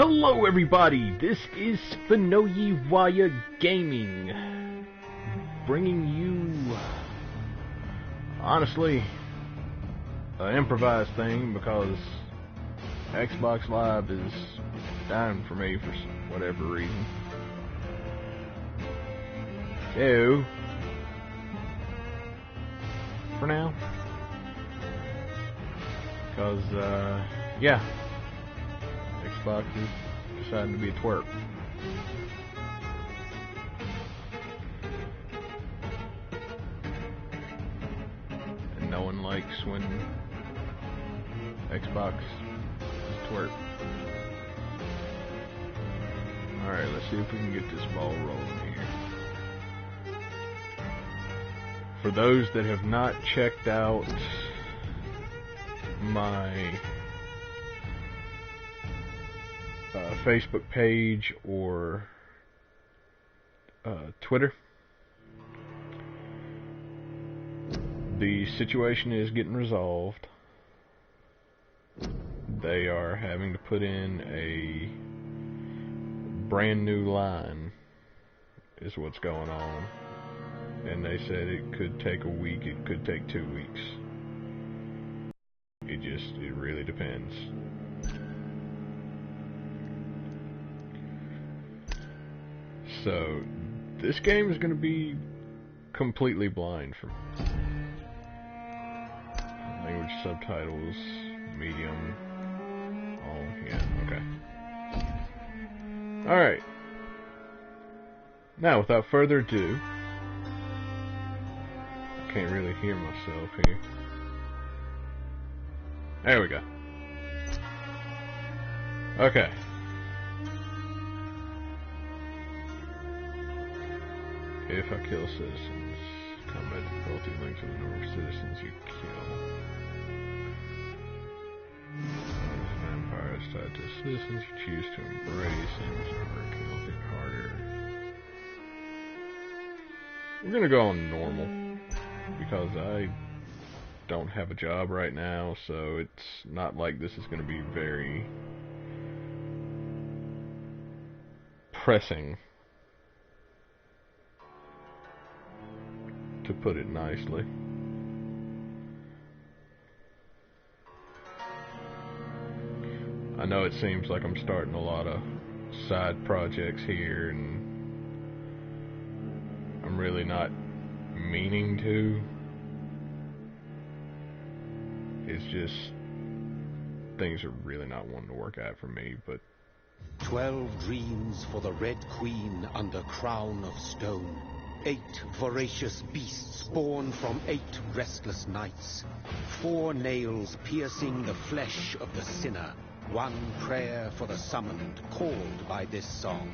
Hello everybody, this is SvnoyiWaya Gaming, bringing you, honestly, an improvised thing because Xbox Live is dying for me for whatever reason. So, for now, because, yeah, Xbox is deciding to be a twerp. And no one likes when Xbox is twerp. Alright, let's see if we can get this ball rolling here. For those that have not checked out my Facebook page or Twitter, the situation is getting resolved. They are having to put in a brand new line is what's going on, and they said it could take a week, it could take 2 weeks. It really depends. So, this game is going to be completely blind for me. Language subtitles, medium, all, yeah, okay. Alright. Now, without further ado, I can't really hear myself here. There we go. Okay. If I kill citizens, combat difficulty linked to the number of citizens you kill. As vampires tied to citizens you choose to embrace, and harder kill, hit harder. We're gonna go on normal, because I don't have a job right now, so it's not like this is gonna be very pressing, to put it nicely. I know it seems like I'm starting a lot of side projects here, and I'm really not meaning to. It's just things are really not wanting to work out for me, but 12 dreams for the Red Queen under crown of stone. 8 voracious beasts born from 8 restless nights. 4 nails piercing the flesh of the sinner. 1 prayer for the summoned, called by this song.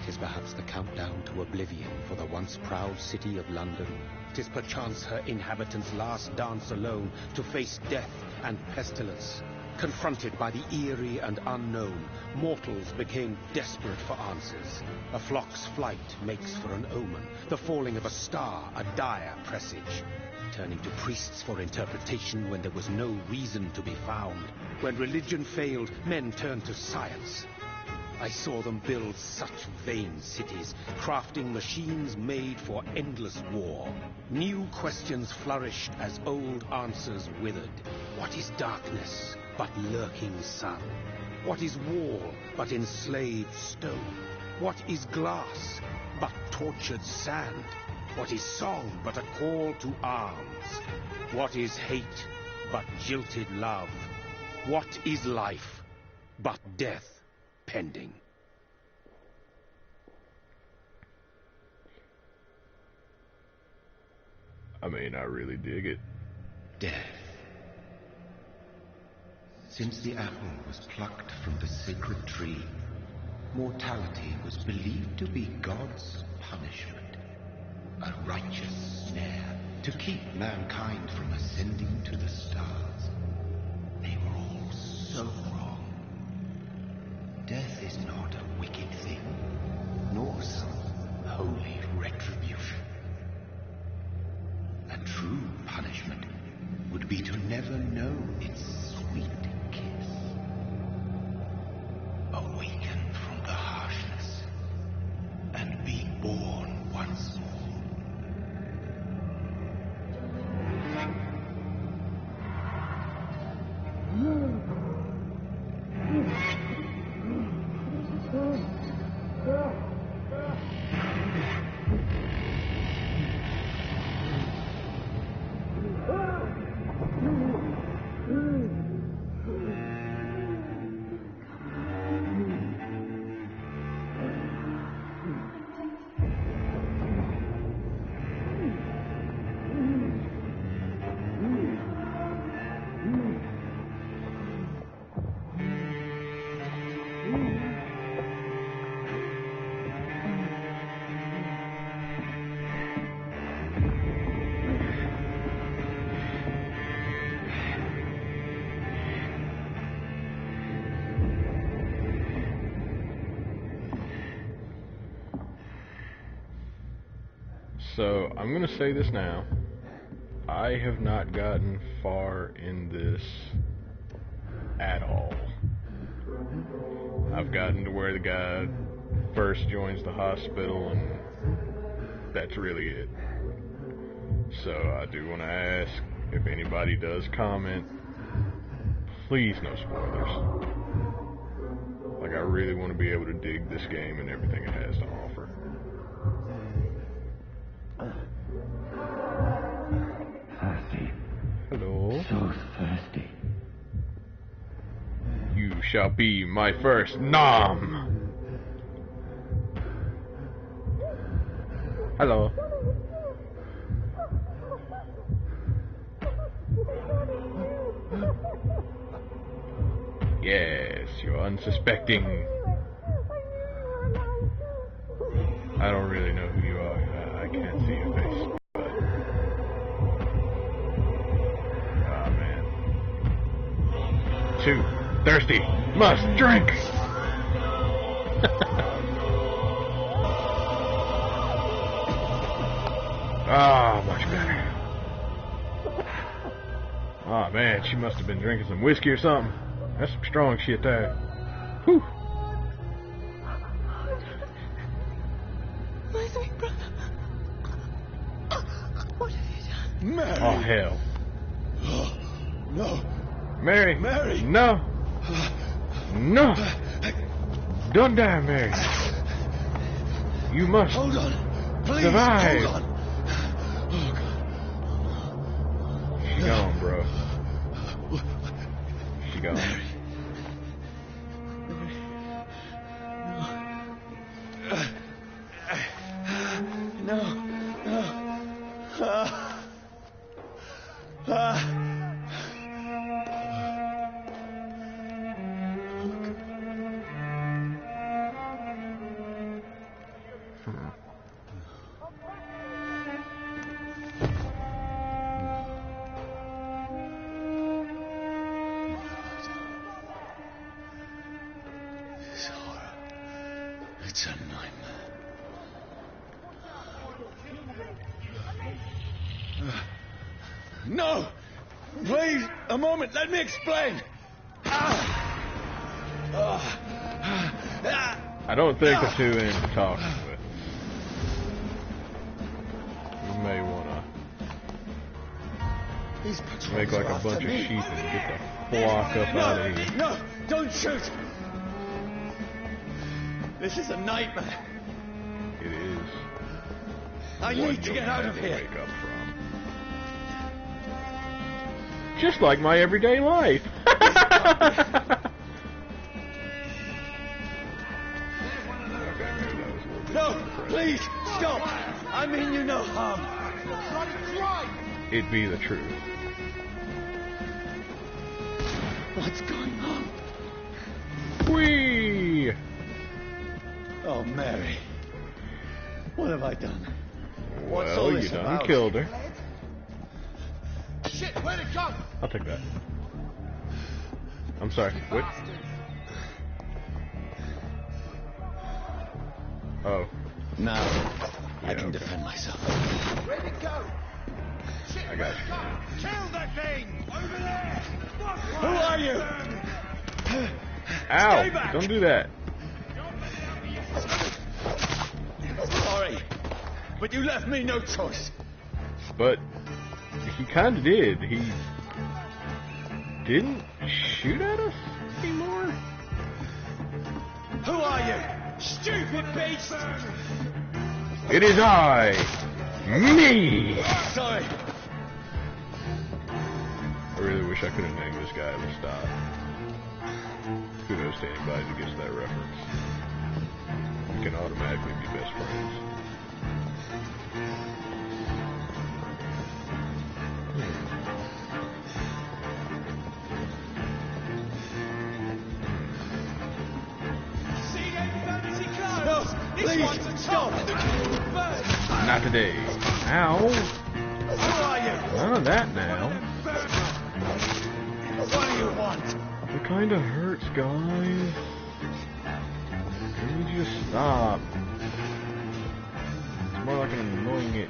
'Tis perhaps the countdown to oblivion for the once proud city of London. 'Tis perchance her inhabitants' last dance alone to face death and pestilence. Confronted by the eerie and unknown, mortals became desperate for answers. A flock's flight makes for an omen, the falling of a star a dire presage. Turning to priests for interpretation when there was no reason to be found. When religion failed, men turned to science. I saw them build such vain cities, crafting machines made for endless war. New questions flourished as old answers withered. What is darkness but lurking sun? What is wall but enslaved stone? What is glass but tortured sand? What is song but a call to arms? What is hate but jilted love? What is life but death pending? I mean, I really dig it. Death. Since the apple was plucked from the sacred tree, mortality was believed to be God's punishment, a righteous snare to keep mankind from ascending to the stars. They were all so wrong. Death is not a wicked thing, nor some holy retribution. A true punishment would be to never know its sweet kiss. Oh, So, I'm gonna say this now. I have not gotten far in this at all. I've gotten to where the guy first joins the hospital, and that's really it. So I do want to ask, if anybody does comment, please no spoilers. Like, I really want to be able to dig this game and everything it has to offer. Thirsty. Hello. So thirsty. You shall be my first nom. Hello. Yes, you're unsuspecting. I don't really know who you are. I can't see your face. But... oh, man. 2. Thirsty. Must drink. Ah, much better. Oh, man, she must have been drinking some whiskey or something. That's some strong shit there. Whew. My sweet brother. What have you done? Mary! Oh, hell. No! Mary! Mary! No! No! Don't die, Mary. You must Hold on! Please! survive. Hold on! Oh, God. She gone, bro. She gone. Mary. No. No. This horror. It's a nightmare. No! Please, a moment, let me explain. I don't think the two into talking, but you may wanna These patrols make like are a after bunch of me. sheep and get the flock up out of here. No, don't shoot. This is a nightmare. It is. I one need to you'll get out have of to here. wake up from. Just like my everyday life. No, please, stop. I mean you no harm. It be the truth. What's going on? Whee! Oh, Mary. What have I done? What's all Well, this you done about? killed her. Shit, where'd it go? I'll take that. I'm sorry. What? Oh. Now, I can okay. defend myself. Where'd it go? Shit, I got you. kill that thing! Over there! Who are you? Ow! Stay back. Don't do that. Sorry, but you left me no choice. But he kind of did. He didn't shoot at us anymore. Who are you? Stupid beast! It is I, me. Sorry. I really wish I could have named this guy Lestat. Kudos to anybody who gets that reference. We can automatically be best friends. No, please, stop! Not today. Ow. Who are you? None of that now. What do you want? It kind of hurts, guys. Can we just stop? It's more like an annoying itch.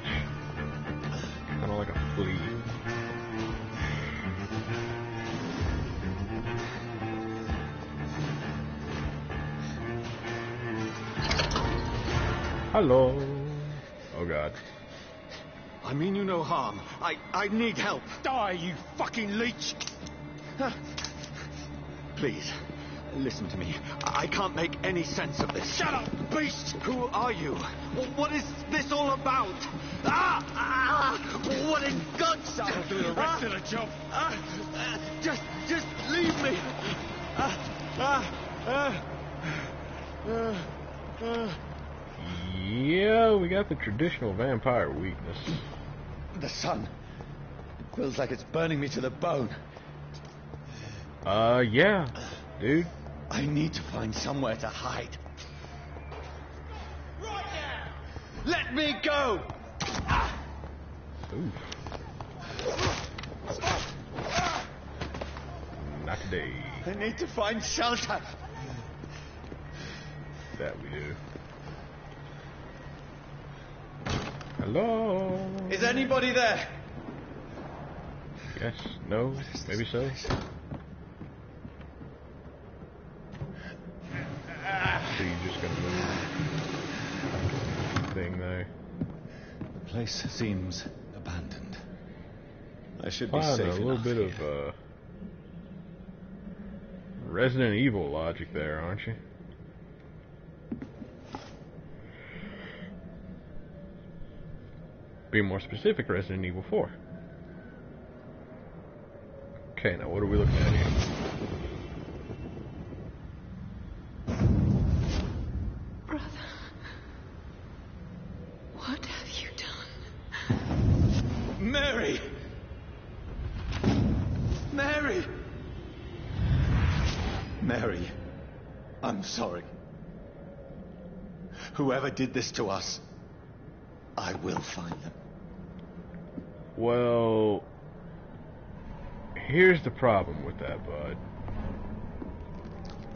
Kind of like a flea. Hello. Oh god. I mean you no harm. I need help. Die, you fucking leech! Please, listen to me. I can't make any sense of this. Shut up, beast! Who are you? What is this all about? What in God's... That'll do the rest of the job. Just leave me. Yeah, we got the traditional vampire weakness. The sun. It feels like it's burning me to the bone. Yeah, dude. I need to find somewhere to hide. Right now! Let me go! Oof. Not today. I need to find shelter. That we do. Hello? Is anybody there? Yes, no, maybe so. So you just gonna move thing there. The place seems abandoned. I should be Fine, safe a little enough bit here. of Resident Evil logic there, aren't you? Be more specific, Resident Evil 4. Okay, now what are we looking at here? Brother, what have you done? Mary! Mary! Mary, I'm sorry. Whoever did this to us, I will find them. Well, here's the problem with that, bud.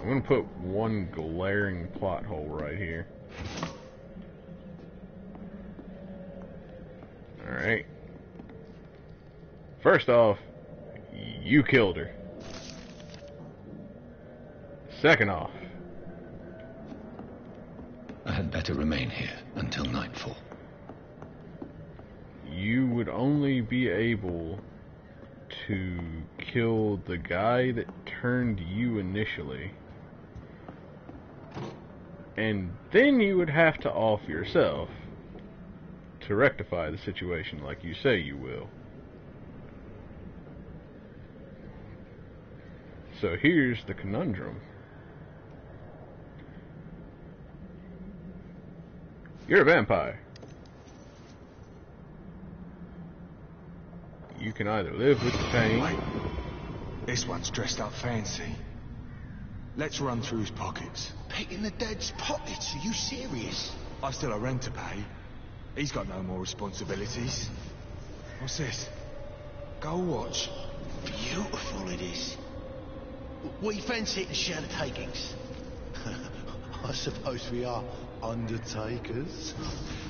I'm gonna put one glaring plot hole right here. Alright. First off, you killed her. Second off, I had better remain here until nightfall. you would only be able to kill the guy that turned you initially. And then you would have to off yourself to rectify the situation like you say you will. So here's the conundrum. You're a vampire. You can either live with the pain... Wait. This one's dressed up fancy. Let's run through his pockets. Picking the dead's pockets? Are you serious? I've still a rent to pay. He's got no more responsibilities. What's this? Gold watch. Beautiful it is. We fancy it and share the takings. I suppose we are undertakers.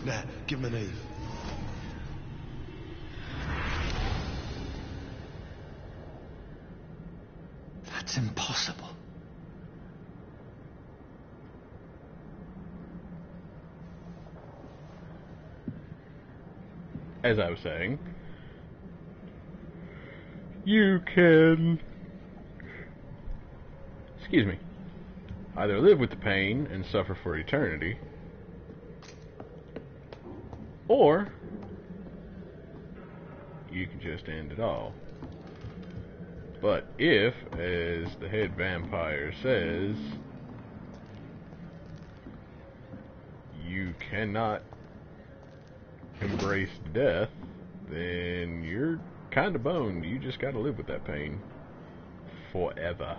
Now, give him an Eve. That's impossible. As I was saying, you can, excuse me, either live with the pain and suffer for eternity, or you can just end it all. But if, as the head vampire says, you cannot embrace death, then you're kind of boned. You just gotta live with that pain forever.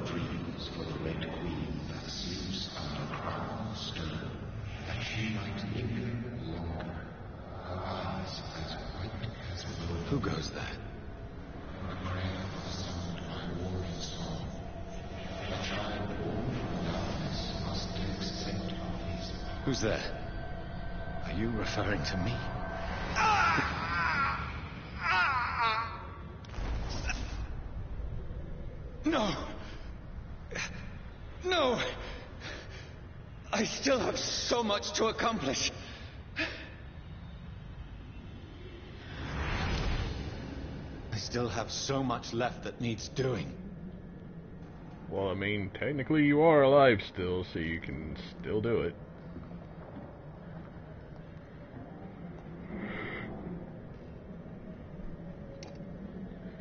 Dreams for the Red Queen that sleeps under crown of stone, that she might linger longer, her eyes as white as wool. Who goes there? A prayer summoned by warrior song, that Who's there? Are you referring to me? No! No! I still have so much to accomplish. I still have so much left that needs doing. Well, I mean, technically you are alive still, so you can still do it.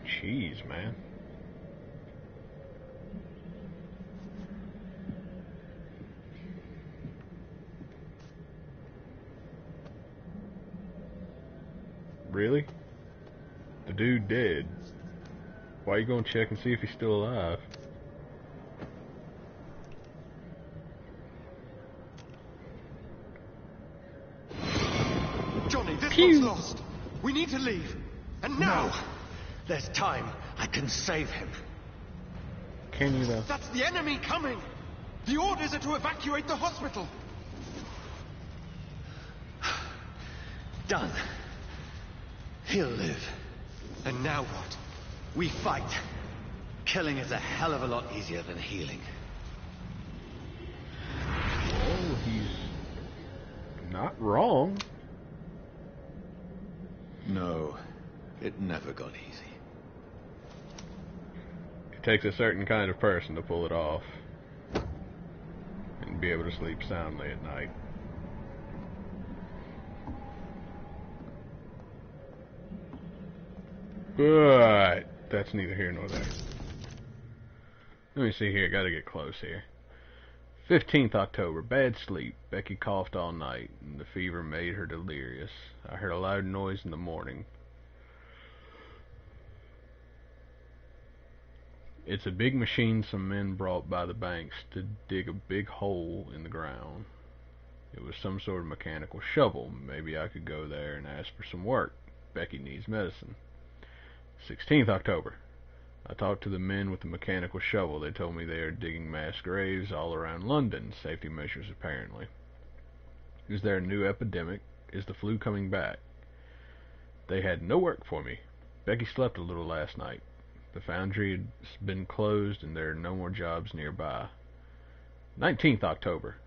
Jeez, man. Really? The dude dead. Why are you gonna check and see if he's still alive? Johnny, this one's lost. We need to leave. And now! No. There's time. I can save him. Can you though? That's the enemy coming! The orders are to evacuate the hospital! Done. He'll live. And now what? We fight. Killing is a hell of a lot easier than healing. Well, he's not wrong. No, it never got easy. It takes a certain kind of person to pull it off and be able to sleep soundly at night. But that's neither here nor there. Let me see here, gotta get close here. 15th October, bad sleep. Becky coughed all night, and the fever made her delirious. I heard a loud noise in the morning. It's a big machine some men brought by the banks to dig a big hole in the ground. It was some sort of mechanical shovel. Maybe I could go there and ask for some work. Becky needs medicine. 16th October. I talked to the men with the mechanical shovel. They told me they are digging mass graves all around London. Safety measures, apparently. Is there a new epidemic? Is the flu coming back? They had no work for me. Becky slept a little last night. The foundry had been closed and there are no more jobs nearby. 19th October.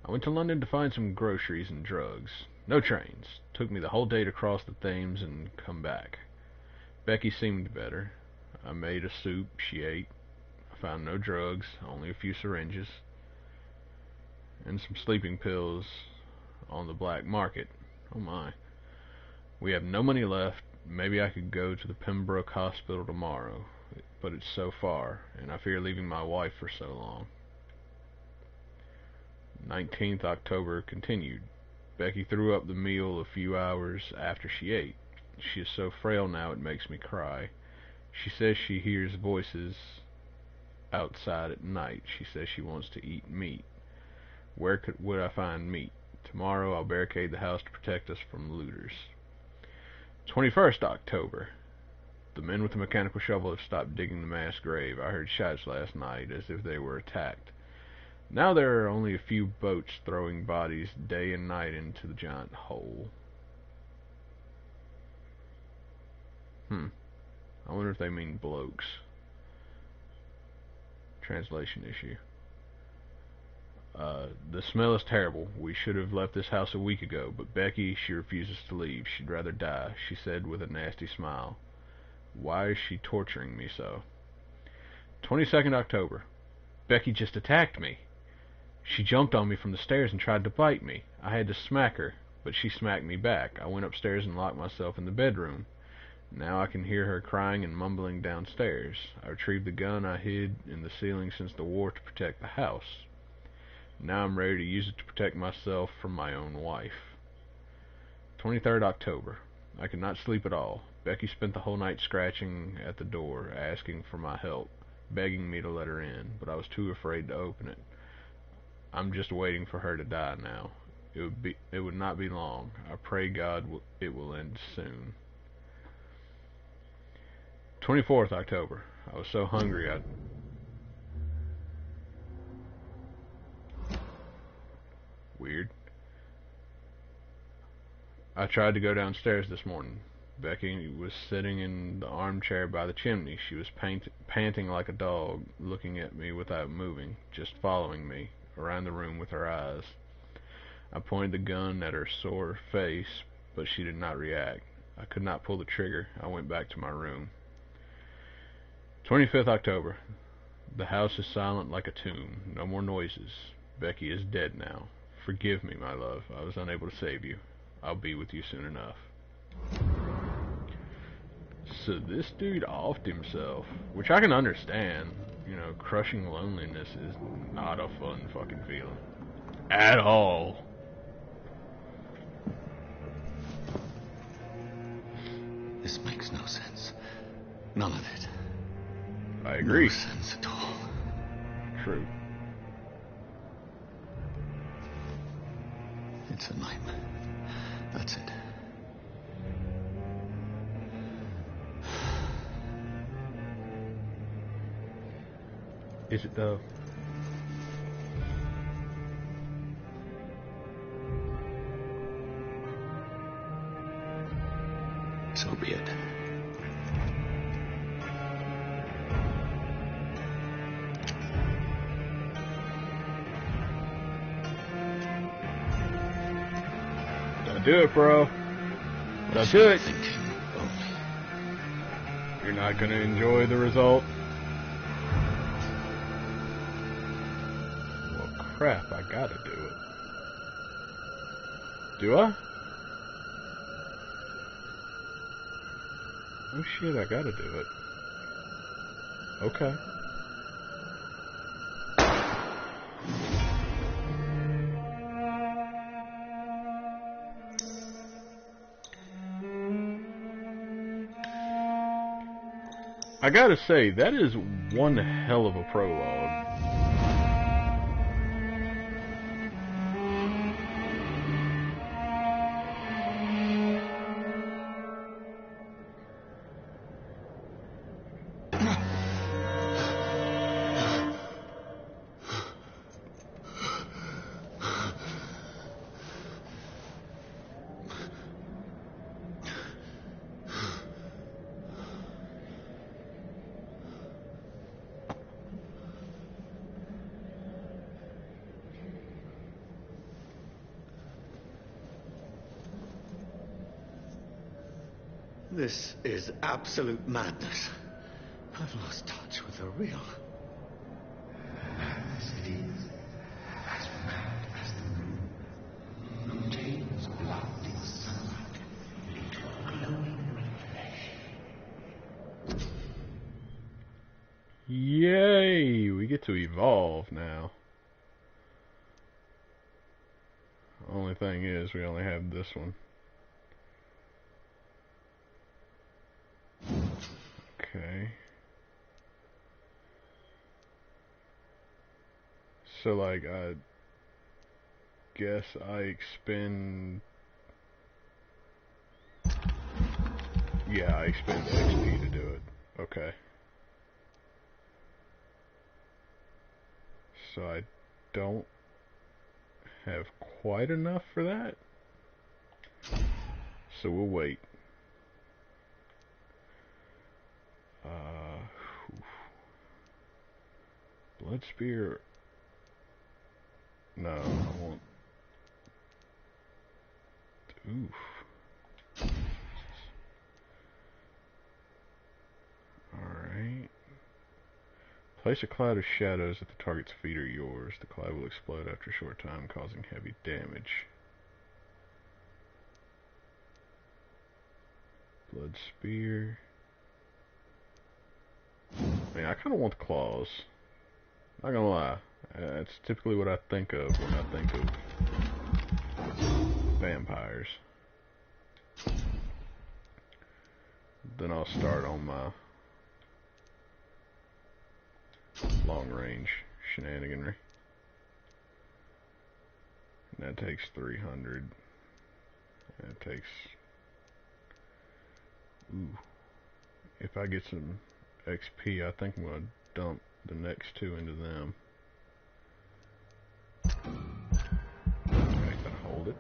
I went to London to find some groceries and drugs. No trains. Took me the whole day to cross the Thames and come back. Becky seemed better. I made a soup. She ate. I found no drugs, only a few syringes, and some sleeping pills on the black market. Oh my. We have no money left. Maybe I could go to the Pembroke Hospital tomorrow, but it's so far, and I fear leaving my wife for so long. 19th October continued. Becky threw up the meal a few hours after she ate. She is so frail now it makes me cry. She says she hears voices outside at night. She says she wants to eat meat. Where would I find meat? Tomorrow I'll barricade the house to protect us from looters. 21st October. The men with the mechanical shovel have stopped digging the mass grave. I heard shots last night as if they were attacked. Now there are only a few boats throwing bodies day and night into the giant hole. I wonder if they mean blokes. Translation issue. The smell is terrible. We should have left this house a week ago, but Becky, she refuses to leave. She'd rather die, she said with a nasty smile. Why is she torturing me so? 22nd October. Becky just attacked me. She jumped on me from the stairs and tried to bite me. I had to smack her, but she smacked me back. I went upstairs and locked myself in the bedroom. Now I can hear her crying and mumbling downstairs. I retrieved the gun I hid in the ceiling since the war to protect the house. Now I'm ready to use it to protect myself from my own wife. 23rd October. I could not sleep at all. Becky spent the whole night scratching at the door, asking for my help, begging me to let her in, but I was too afraid to open it. I'm just waiting for her to die now. It would not be long. I pray God it will end soon. 24th October. I was so hungry Weird. I tried to go downstairs this morning. Becky was sitting in the armchair by the chimney. She was panting like a dog, looking at me without moving, just following me around the room with her eyes. I pointed the gun at her sore face, but she did not react. I could not pull the trigger. I went back to my room. 25th October. The house is silent like a tomb. No more noises. Becky is dead now. Forgive me, my love. I was unable to save you. I'll be with you soon enough. So this dude offed himself, which I can understand. You know, crushing loneliness is not a fun fucking feeling. At all. This makes no sense. None of it. I agree. No sense at all. True. It's a nightmare. That's it. Is it though? So be it. Don't do it, bro. Don't do it. Thinking only. You're not gonna enjoy the result. Well, crap, I gotta do it. Do I? Oh shit, I gotta do it. Okay. I gotta say, that is one hell of a prologue. This is absolute madness. I've lost touch with the real. Madness it is, as mad as the moon. Contains blinding sunlight, little glowing red flesh. Yay! We get to evolve now. Only thing is, we only have this one. Okay. So, like, I guess I expend... Yeah, I expend XP to do it. Okay. So I don't have quite enough for that. So we'll wait. Blood Spear. No, I won't. Oof. Alright. Place a cloud of shadows at the target's feet or yours. The cloud will explode after a short time, causing heavy damage. Blood Spear. I mean, I kind of want the claws. Not gonna lie. That's typically what I think of when I think of vampires. Then I'll start on my long range shenaniganry. And that takes 300. That takes... Ooh. If I get some XP, I think I'm going to dump the next two into them. Okay, gotta hold it.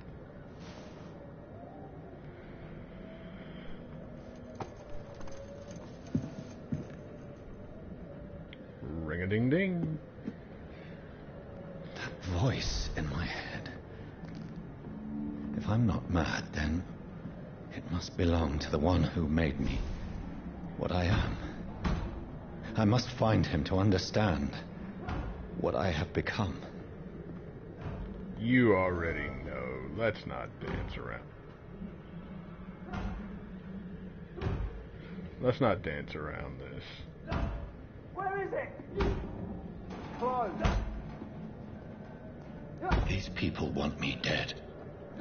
Ring-a-ding-ding. That voice in my head. If I'm not mad, then it must belong to the one who made me what I am. I must find him to understand what I have become. You already know. Let's not dance around. Let's not dance around this. Where is it? Close. These people want me dead.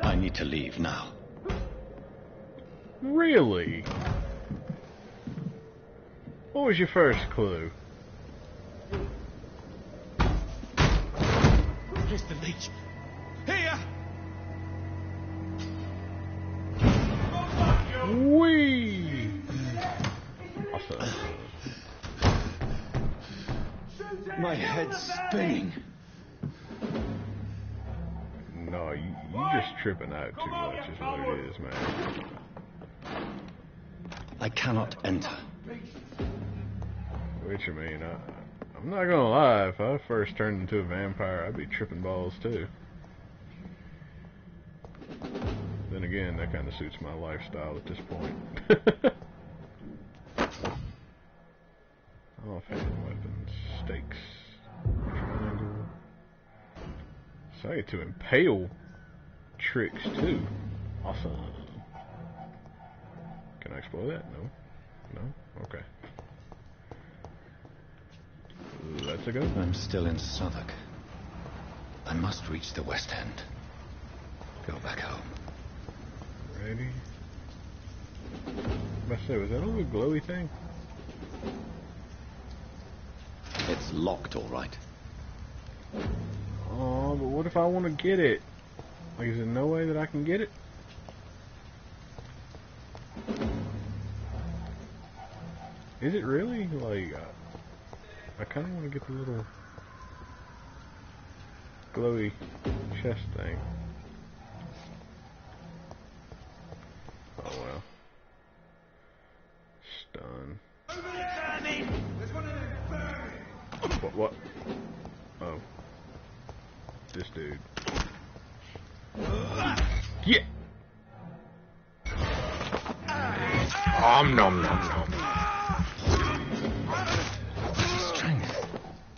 I need to leave now. Really? What was your first clue? Here's the leech. Here! Whee! Awesome. My head's spinning. No, you just tripping out too much is what it is, man. I cannot enter. What you mean? I'm not gonna lie, if I first turned into a vampire, I'd be tripping balls too. Then again, that kind of suits my lifestyle at this point. Offhand weapons, stakes, triangle. So I get to impale tricks too. Awesome. Can I explore that? No. No? Okay. That's a go. I'm still in Southwark. I must reach the West End. Go back home. Ready? I say, was that a little glowy thing? It's locked, all right. Oh, but what if I want to get it? Like, is there no way that I can get it? Is it really? Like, I kind of want to get the little glowy chest thing. Oh well. Stun. What? Oh. This dude. Yeah! Nom nom nom nom.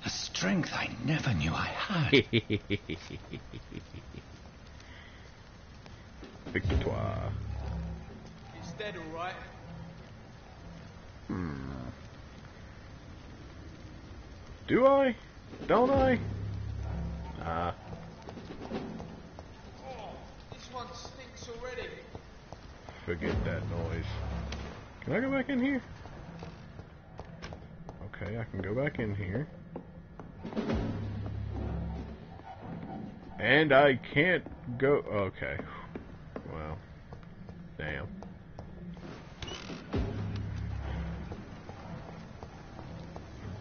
A strength I never knew I had. Victoire. He's dead, all right. Do I? Don't I? Ah. Oh, this one stinks already. Forget that noise. Can I go back in here? Okay, I can go back in here. And I can't go... Okay. Well. Damn. I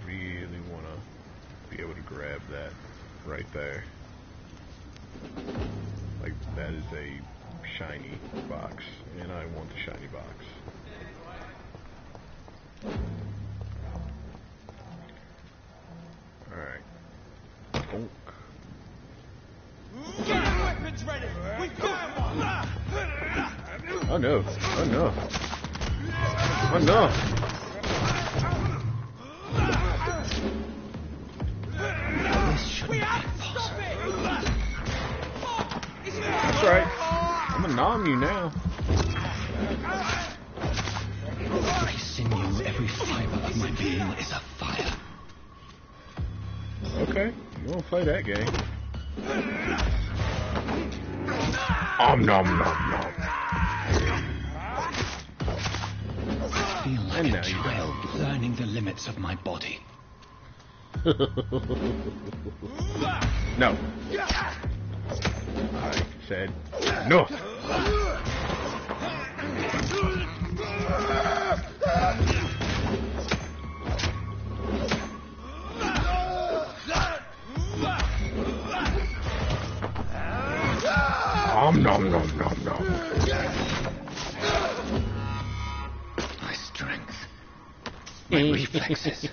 really want to be able to grab that right there. Like, that is a shiny box, and I want the shiny box. Alright. Bonk. Get your weapons ready. We found one. Oh no. Oh no. Oh no. This shouldn't be possible. That's right. I'm gonna nom you now. Every sinew, every fiber of my being is afire. Okay. You wanna play that game? Nom nom nom nom. I feel like And a now you child learning the limits of my body. No. I said no. Nom nom nom nom. My strength. My reflexes.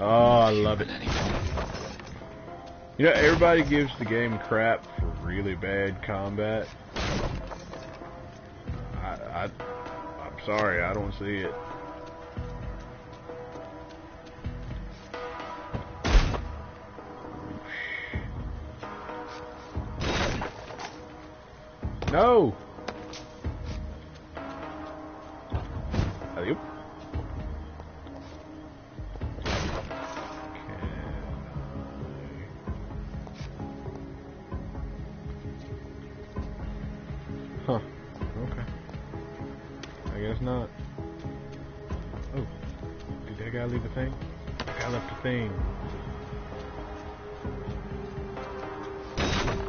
Oh, I love it. You know, everybody gives the game crap for really bad combat. I'm sorry, I don't see it. No! Alley-oop. Huh. Okay. I guess not. Oh. Did that guy leave a thing? That guy left a thing.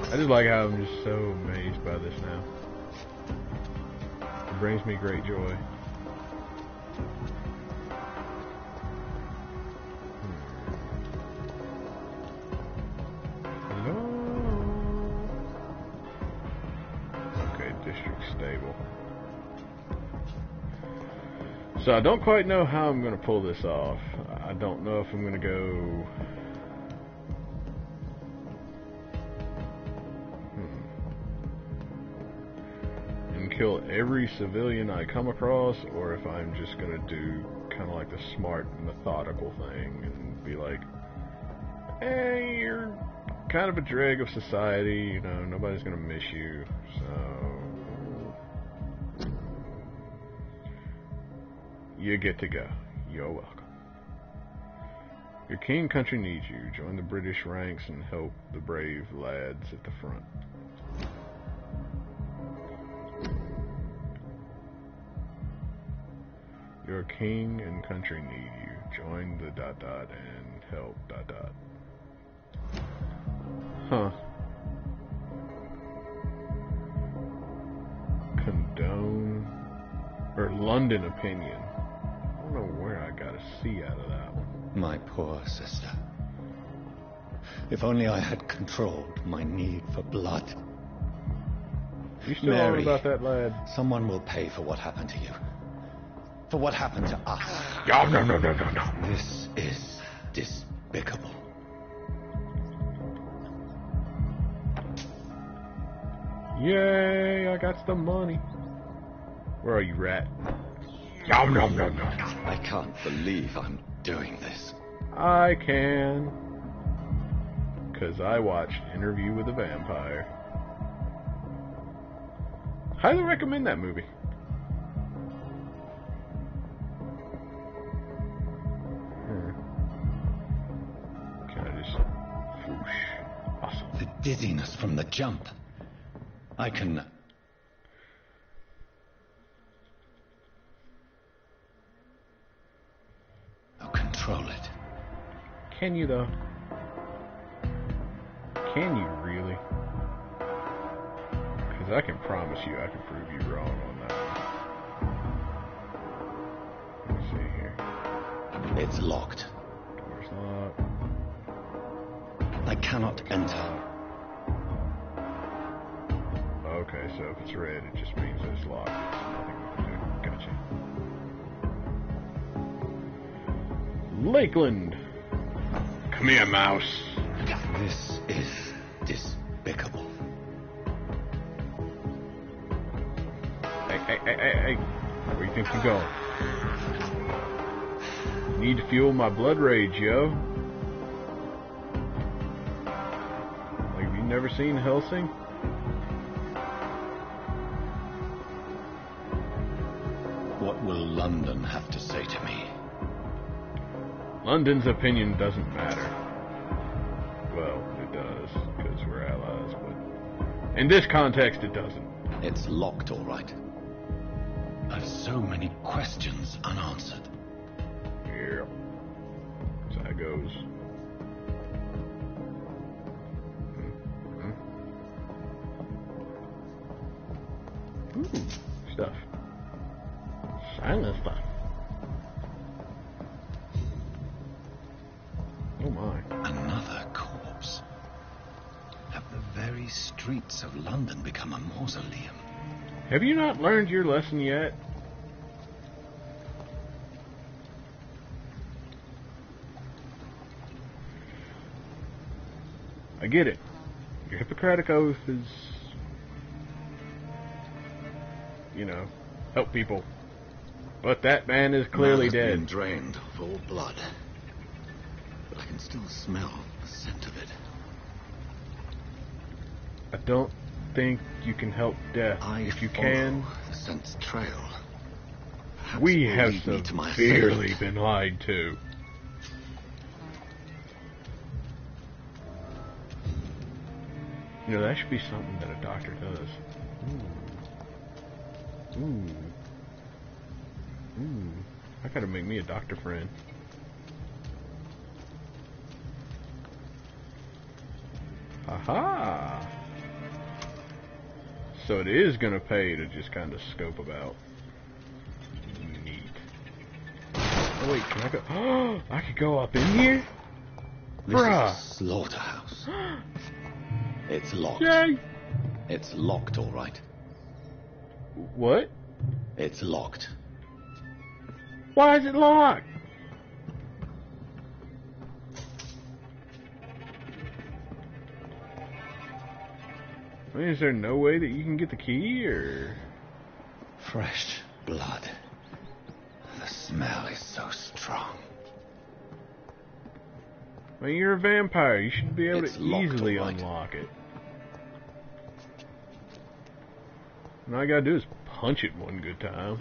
I just like how I'm just so amazed by this now. It brings me great joy. Hello? Okay, district stable. So I don't quite know how I'm going to pull this off. I don't know if I'm going to go... kill every civilian I come across, or if I'm just gonna do kind of like the smart, methodical thing and be like, hey, you're kind of a drag of society, you know, nobody's gonna miss you, so you get to go. You're welcome. Your king country needs you. Join the British ranks and help the brave lads at the front. Your king and country need you. Join the ... and help ... Huh. Condone or London opinion. I don't know where I got a C out of that one. My poor sister. If only I had controlled my need for blood. You still Mary, on about that, lad? Someone will pay for what happened to you. For what happened to us. No. This is despicable. Yay, I got the money. Where are you, rat? No. I can't believe I'm doing this. I can. 'Cause I watched Interview with a Vampire. Highly recommend that movie. Can I just... Whoosh. Awesome. The dizziness from the jump. I can... I'll control it. Can you, though? Can you really? Because I can promise you I can prove you wrong on that one. Let me see here. It's locked. Door's locked. I cannot enter. Okay, so if it's red, it just means that it's locked. There's nothing we can do. Gotcha. Lakeland! Come here, mouse. This is despicable. Hey. Where do you think you're going? Need to fuel my blood rage, yo. Like, have you never seen Helsing? What will London have to say to me? London's opinion doesn't matter. Well, it does, because we're allies, but in this context, it doesn't. It's locked, all right. I've so many questions unanswered. Yeah. That's how it goes. Ooh, stuff. Silent stuff. Oh my. Another corpse. Have the very streets of London become a mausoleum? Have you not learned your lesson yet? get it. Your Hippocratic Oath is, you know, help people. But that man is clearly Man has dead. been drained of all blood. But I can still smell the scent of it. I don't think you can help death. If you can, the scent's trail. Perhaps we it will have lead me to my severely assailant. been lied to. You know, that should be something that a doctor does. Ooh. Ooh. Ooh. I gotta make me a doctor friend. Aha! So it is gonna pay to just kind of scope about. Neat. Oh wait, can I go? Oh, I could go up in here? This Bruh! is a slaughterhouse. It's locked. Yay! It's locked, all right. What? It's locked. Why is it locked? I mean, is there no way that you can get the key, or? Fresh blood. The smell is so strong. I mean, you're a vampire. You should be able It's to locked, easily all right. unlock it. And all I gotta do is punch it one good time.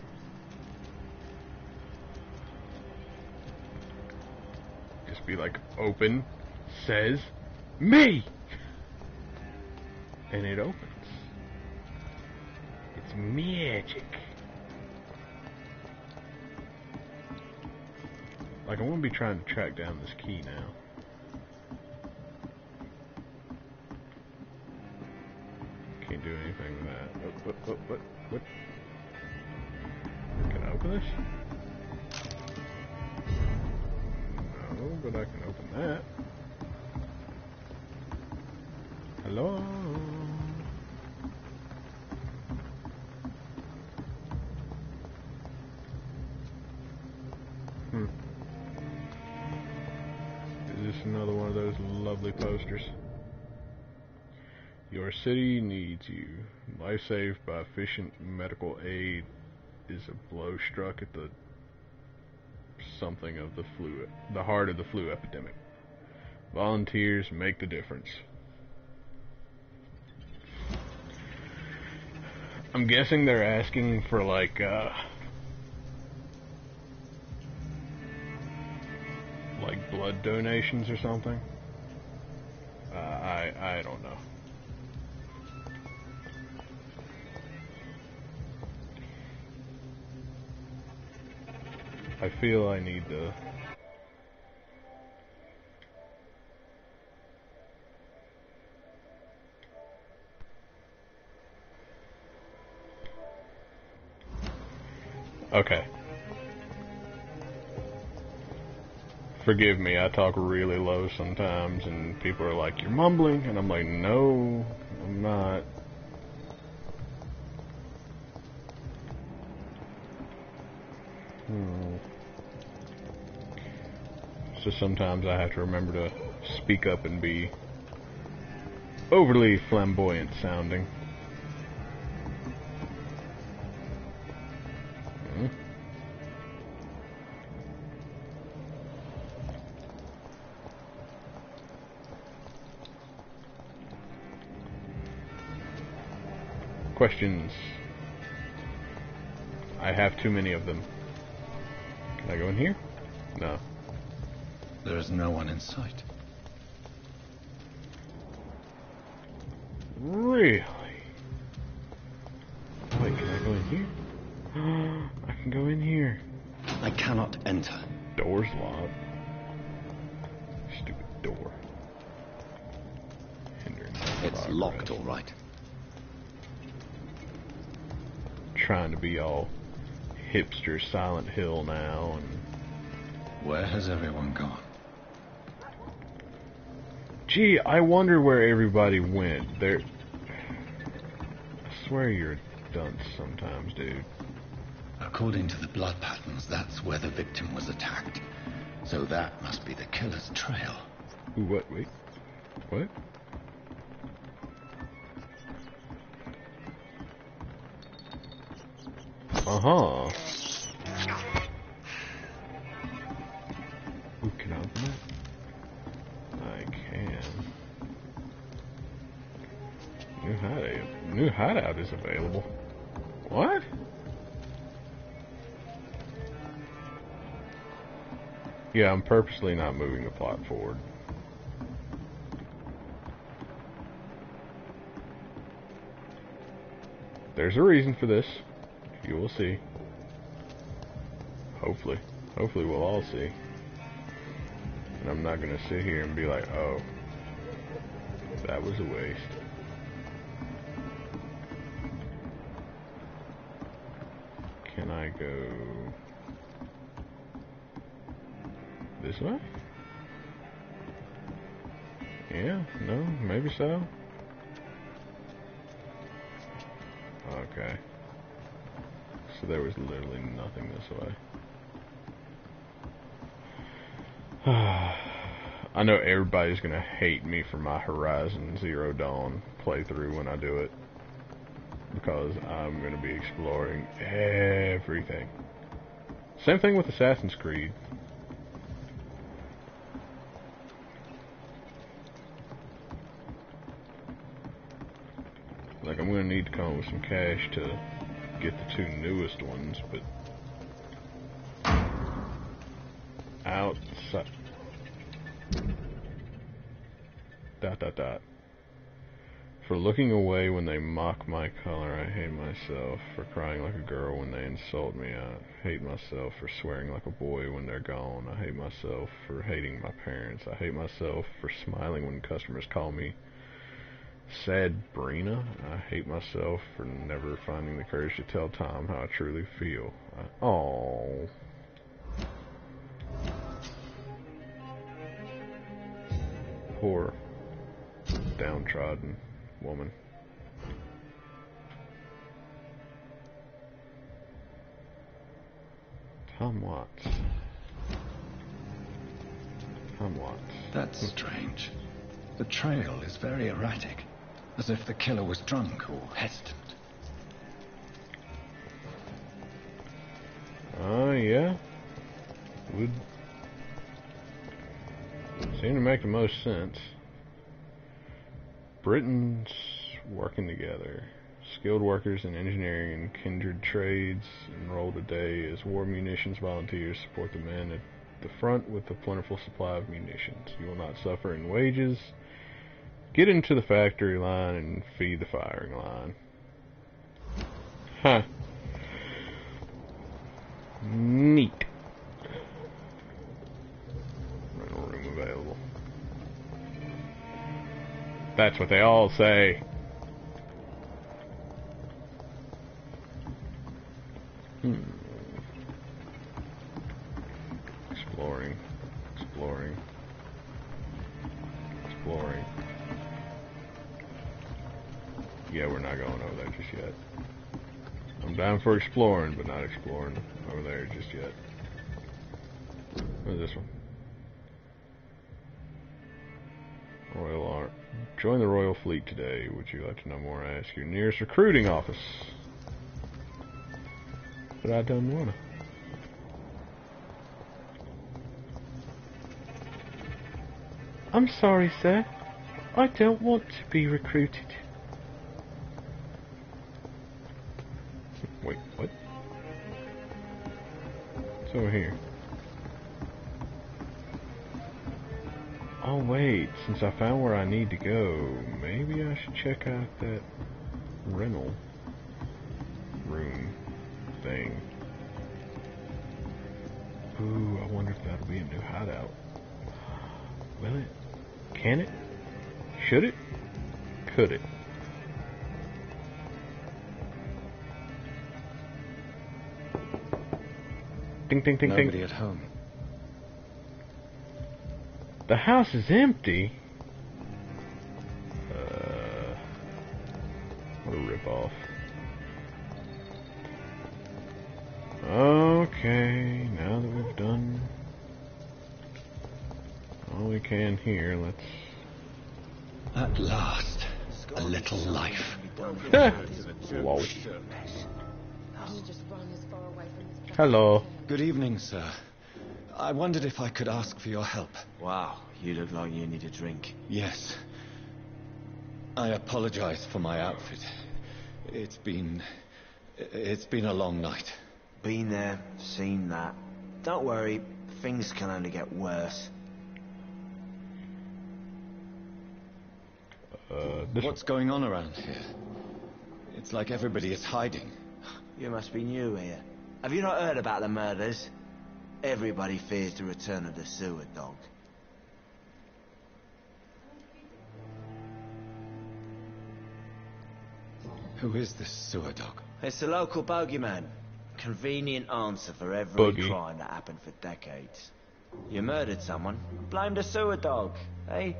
Just be like, open, says, me! And it opens. It's magic. Like, I want to be trying to track down this key now. Can't do anything with that. What? Can I open this? No, but I can open that. Hello? Is this another one of those lovely posters? Your city needs you. Life saved by efficient medical aid is a blow struck at the something of the flu, the heart of the flu epidemic. Volunteers make the difference. I'm guessing they're asking for like blood donations or something. I don't know. I feel I need to. Okay. Forgive me, I talk really low sometimes, and people are like, "You're mumbling," and I'm like, "No, I'm not." So sometimes I have to remember to speak up and be overly flamboyant sounding. Questions. I have too many of them. Can I go in here? No. There is no one in sight. Really? Wait, can I go in here? I can go in here. I cannot enter. Door's locked. Stupid door. Hindering It's progress. locked, all right. Trying to be all hipster Silent Hill now, and Where has everyone gone? gee, I wonder where everybody went. I swear you're a dunce sometimes, dude. According to the blood patterns, that's where the victim was attacked. So that must be the killer's trail. Ooh, what? Wait. What? Uh-huh. Ooh, can I open it? I can. New hideout is available. What? Yeah, I'm purposely not moving the plot forward. There's a reason for this. You will see. Hopefully. Hopefully we'll all see. And I'm not gonna sit here and be like, oh, that was a waste. Can I go this way? Yeah, no, maybe so. Okay. So there was literally nothing this way. I know everybody's gonna hate me for my Horizon Zero Dawn playthrough when I do it, because I'm gonna be exploring everything. Same thing with Assassin's Creed. Like, I'm gonna need to come up with some cash to get the two newest ones, but outside. ... For looking away when they mock my color, I hate myself. For crying like a girl when they insult me, I hate myself. For swearing like a boy when they're gone, I hate myself. For hating my parents, I hate myself. For smiling when customers call me Sabrina, I hate myself. For never finding the courage to tell Tom how I truly feel. Oh. Poor downtrodden woman. Tom Watts. Tom Watts. That's strange. The trail is very erratic, as if the killer was drunk or hesitant. Yeah. Would seem to make the most sense. Britons working together. Skilled workers in engineering and kindred trades enroll today as war munitions volunteers support the men at the front with a plentiful supply of munitions. You will not suffer in wages. Get into the factory line and feed the firing line. Huh. Neat. Rental room available. That's what they all say. Exploring. Exploring. Exploring. Yeah, we're not going over there just yet. I'm down for exploring, but not exploring over there just yet. What is this one? Royal Art. Join the Royal Fleet today. Would you like to know more? I ask your nearest recruiting office. But I don't wanna. I'm sorry, sir. I don't want to be recruited. Wait, what? It's over here. Oh wait, since I found where I need to go, maybe I should check out that rental room thing. Ooh, I wonder if that'll be a new hideout. Will it? Can it? Should it? Could it? Ding, ding, ding, ding. Nobody at home. The house is empty. What a ripoff. Okay, now that we've done all we can here, let's... At last, a little life. Whoa. Hello. Good evening, sir. I wondered if I could ask for your help. Wow, you look like you need a drink. Yes. I apologize for my outfit. It's been a long night. Been there, seen that. Don't worry, things can only get worse. What's going on around here? It's like everybody is hiding. You must be new here. Have you not heard about the murders? Everybody fears the return of the sewer dog. Who is this sewer dog? It's the local bogeyman. Convenient answer for every crime that happened for decades. You murdered someone, blame the sewer dog, eh?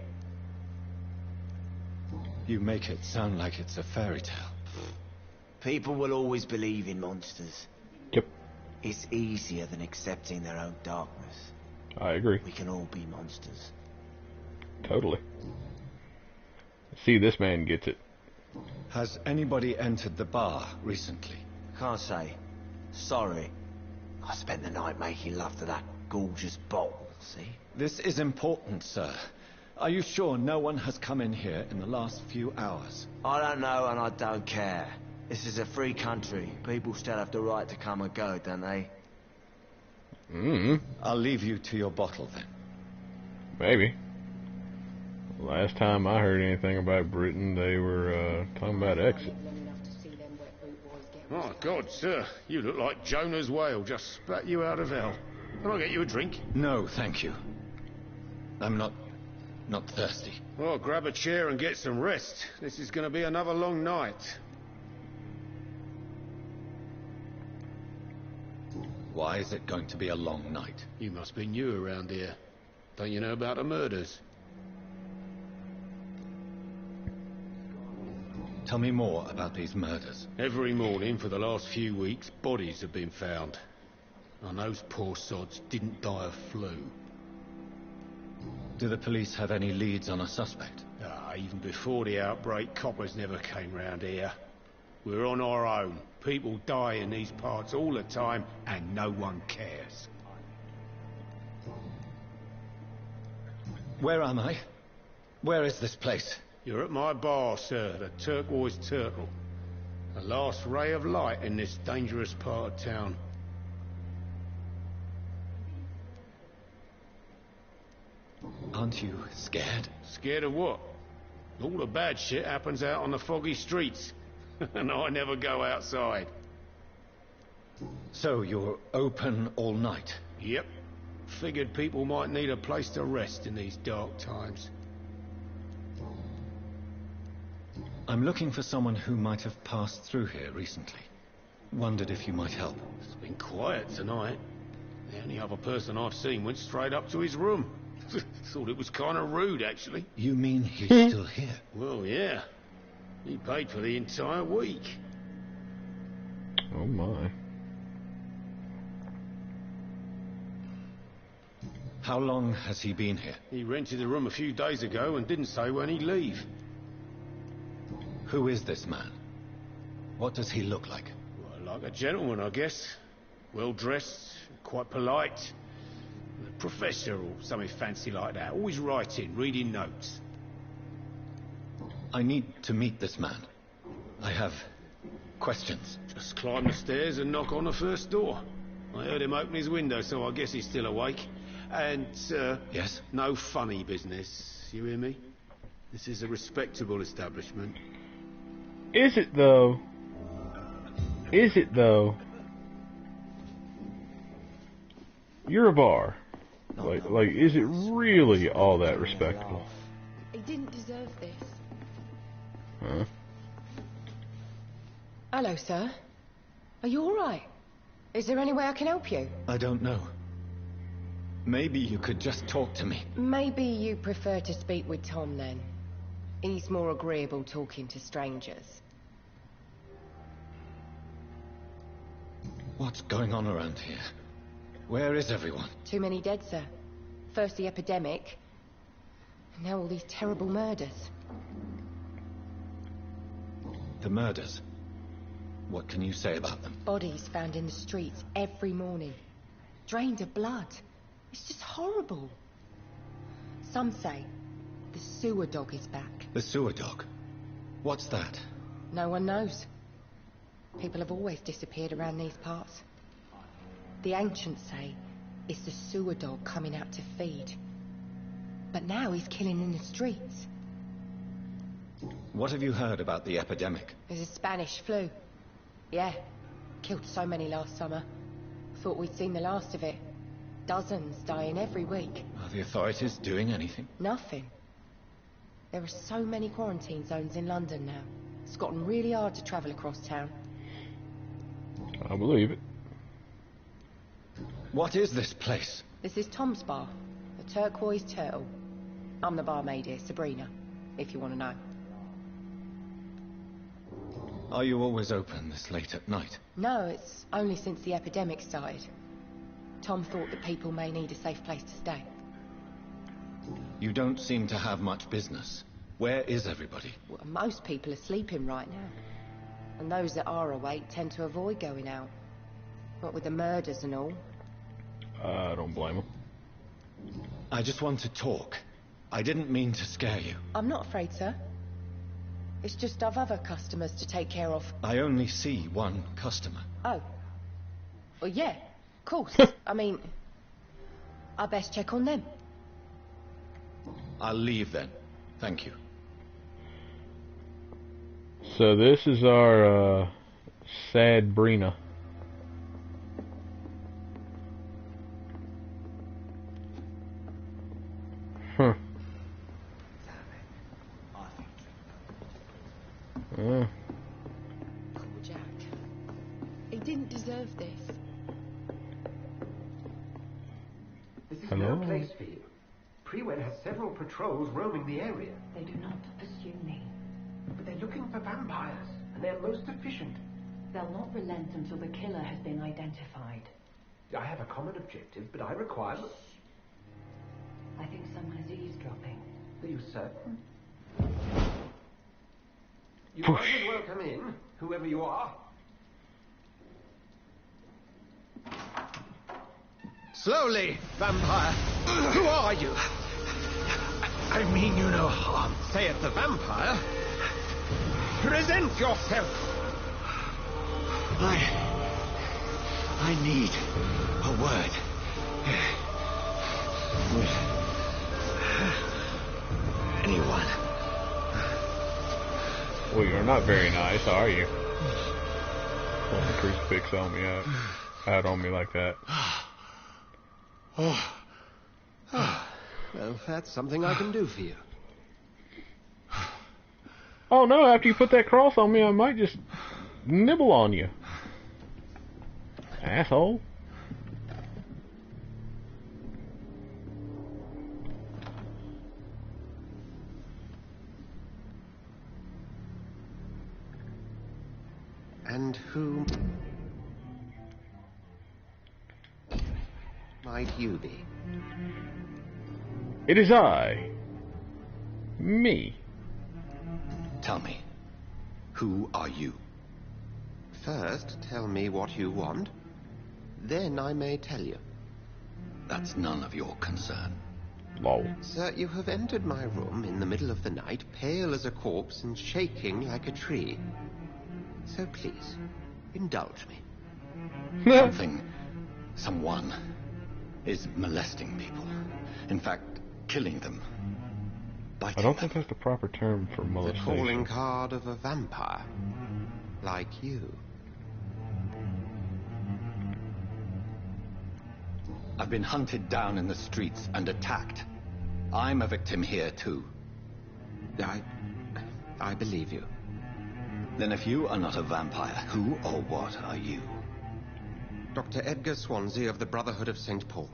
You make it sound like it's a fairy tale. People will always believe in monsters. Yep. It's easier than accepting their own darkness. I agree. We can all be monsters. Totally. See, this man gets it. Has anybody entered the bar recently? Can't say. Sorry. I spent the night making love to that gorgeous bottle, see? This is important, sir. Are you sure no one has come in here in the last few hours? I don't know and I don't care. This is a free country. People still have the right to come and go, don't they? I'll leave you to your bottle then. Maybe. Last time I heard anything about Britain, they were talking about exit. Oh, God, sir. You look like Jonah's whale just spat you out of hell. Can I get you a drink? No, thank you. I'm not thirsty. Well, grab a chair and get some rest. This is going to be another long night. Why is it going to be a long night? You must be new around here. Don't you know about the murders? Tell me more about these murders. Every morning for the last few weeks, bodies have been found. And those poor sods didn't die of flu. Do the police have any leads on a suspect? Even before the outbreak, coppers never came round here. We're on our own. People die in these parts all the time, and no one cares. Where am I? Where is this place? You're at my bar, sir, the Turquoise Turtle. The last ray of light in this dangerous part of town. Aren't you scared? Scared of what? All the bad shit happens out on the foggy streets. And I never go outside. So you're open all night? Yep. Figured people might need a place to rest in these dark times. I'm looking for someone who might have passed through here recently. Wondered if you might help. It's been quiet tonight. The only other person I've seen went straight up to his room. Thought it was kind of rude, actually. You mean he's still here? Well, yeah. He paid for the entire week. Oh my. How long has he been here? He rented the room a few days ago and didn't say when he'd leave. Who is this man? What does he look like? Well, like a gentleman, I guess. Well-dressed, quite polite. A professor or something fancy like that. Always writing, reading notes. I need to meet this man. I have questions. Just climb the stairs and knock on the first door. I heard him open his window, so I guess he's still awake. And, Yes? no funny business. You hear me? This is a respectable establishment. Is it though? Is it though? You're a bar. Like, is it really all that respectable? He didn't deserve this. Huh? Hello, sir. Are you all right? Is there any way I can help you? I don't know. Maybe you could just talk to me. Maybe you prefer to speak with Tom, then. He's more agreeable talking to strangers. What's going on around here? Where is everyone? Too many dead, sir. First the epidemic, and now all these terrible murders. The murders? What can you say about them? Bodies found in the streets every morning. Drained of blood. It's just horrible. Some say the sewer dog is back. The sewer dog? What's that? No one knows. People have always disappeared around these parts. The ancients say it's the sewer dog coming out to feed. But now he's killing in the streets. What have you heard about the epidemic? There's a Spanish flu. Yeah. Killed so many last summer. Thought we'd seen the last of it. Dozens dying every week. Are the authorities doing anything? Nothing. There are so many quarantine zones in London now. It's gotten really hard to travel across town. I believe it. What is this place? This is Tom's bar, the Turquoise Turtle. I'm the barmaid here, Sabrina, if you want to know. Are you always open this late at night? No, it's only since the epidemic started. Tom thought that people may need a safe place to stay. You don't seem to have much business. Where is everybody? Well, most people are sleeping right now. And those that are awake tend to avoid going out. What with the murders and all. I don't blame him. I just want to talk. I didn't mean to scare you. I'm not afraid, sir. It's just I've other customers to take care of. I only see one customer. Oh. Well, yeah, of course. I mean, I best check on them. I'll leave then. Thank you. So this is our sad Brina. Huh. Poor Jack. He didn't deserve this. This is Hello? no place for you. Prewen has several patrols roaming the area. They do not pursue me. But they're looking for vampires, and they're most efficient. They'll not relent until the killer has been identified. I have a common objective, but I require... I think someone is eavesdropping. Are you certain? You might as well come in, whoever you are. Slowly, vampire. Who are you? I mean you no harm, saith the vampire. Present yourself. I need a word. With anyone. Well, you're not very nice, are you? Pulling the crucifix on me out on me like that. Well, that's something I can do for you. Oh no, after you put that cross on me, I might just nibble on you. Asshole. And who might you be? It is I. Me. Tell me, who are you? First, tell me what you want. Then I may tell you. That's none of your concern. Lol. Sir, you have entered my room in the middle of the night, pale as a corpse and shaking like a tree. So please, indulge me. Someone is molesting people. In fact, killing them. I don't think that's the proper term for The molestation. calling card of a vampire. Like you. I've been hunted down in the streets and attacked. I'm a victim here too. I believe you. Then if you are not a vampire, who or what are you? Dr. Edgar Swansea of the Brotherhood of St. Paul.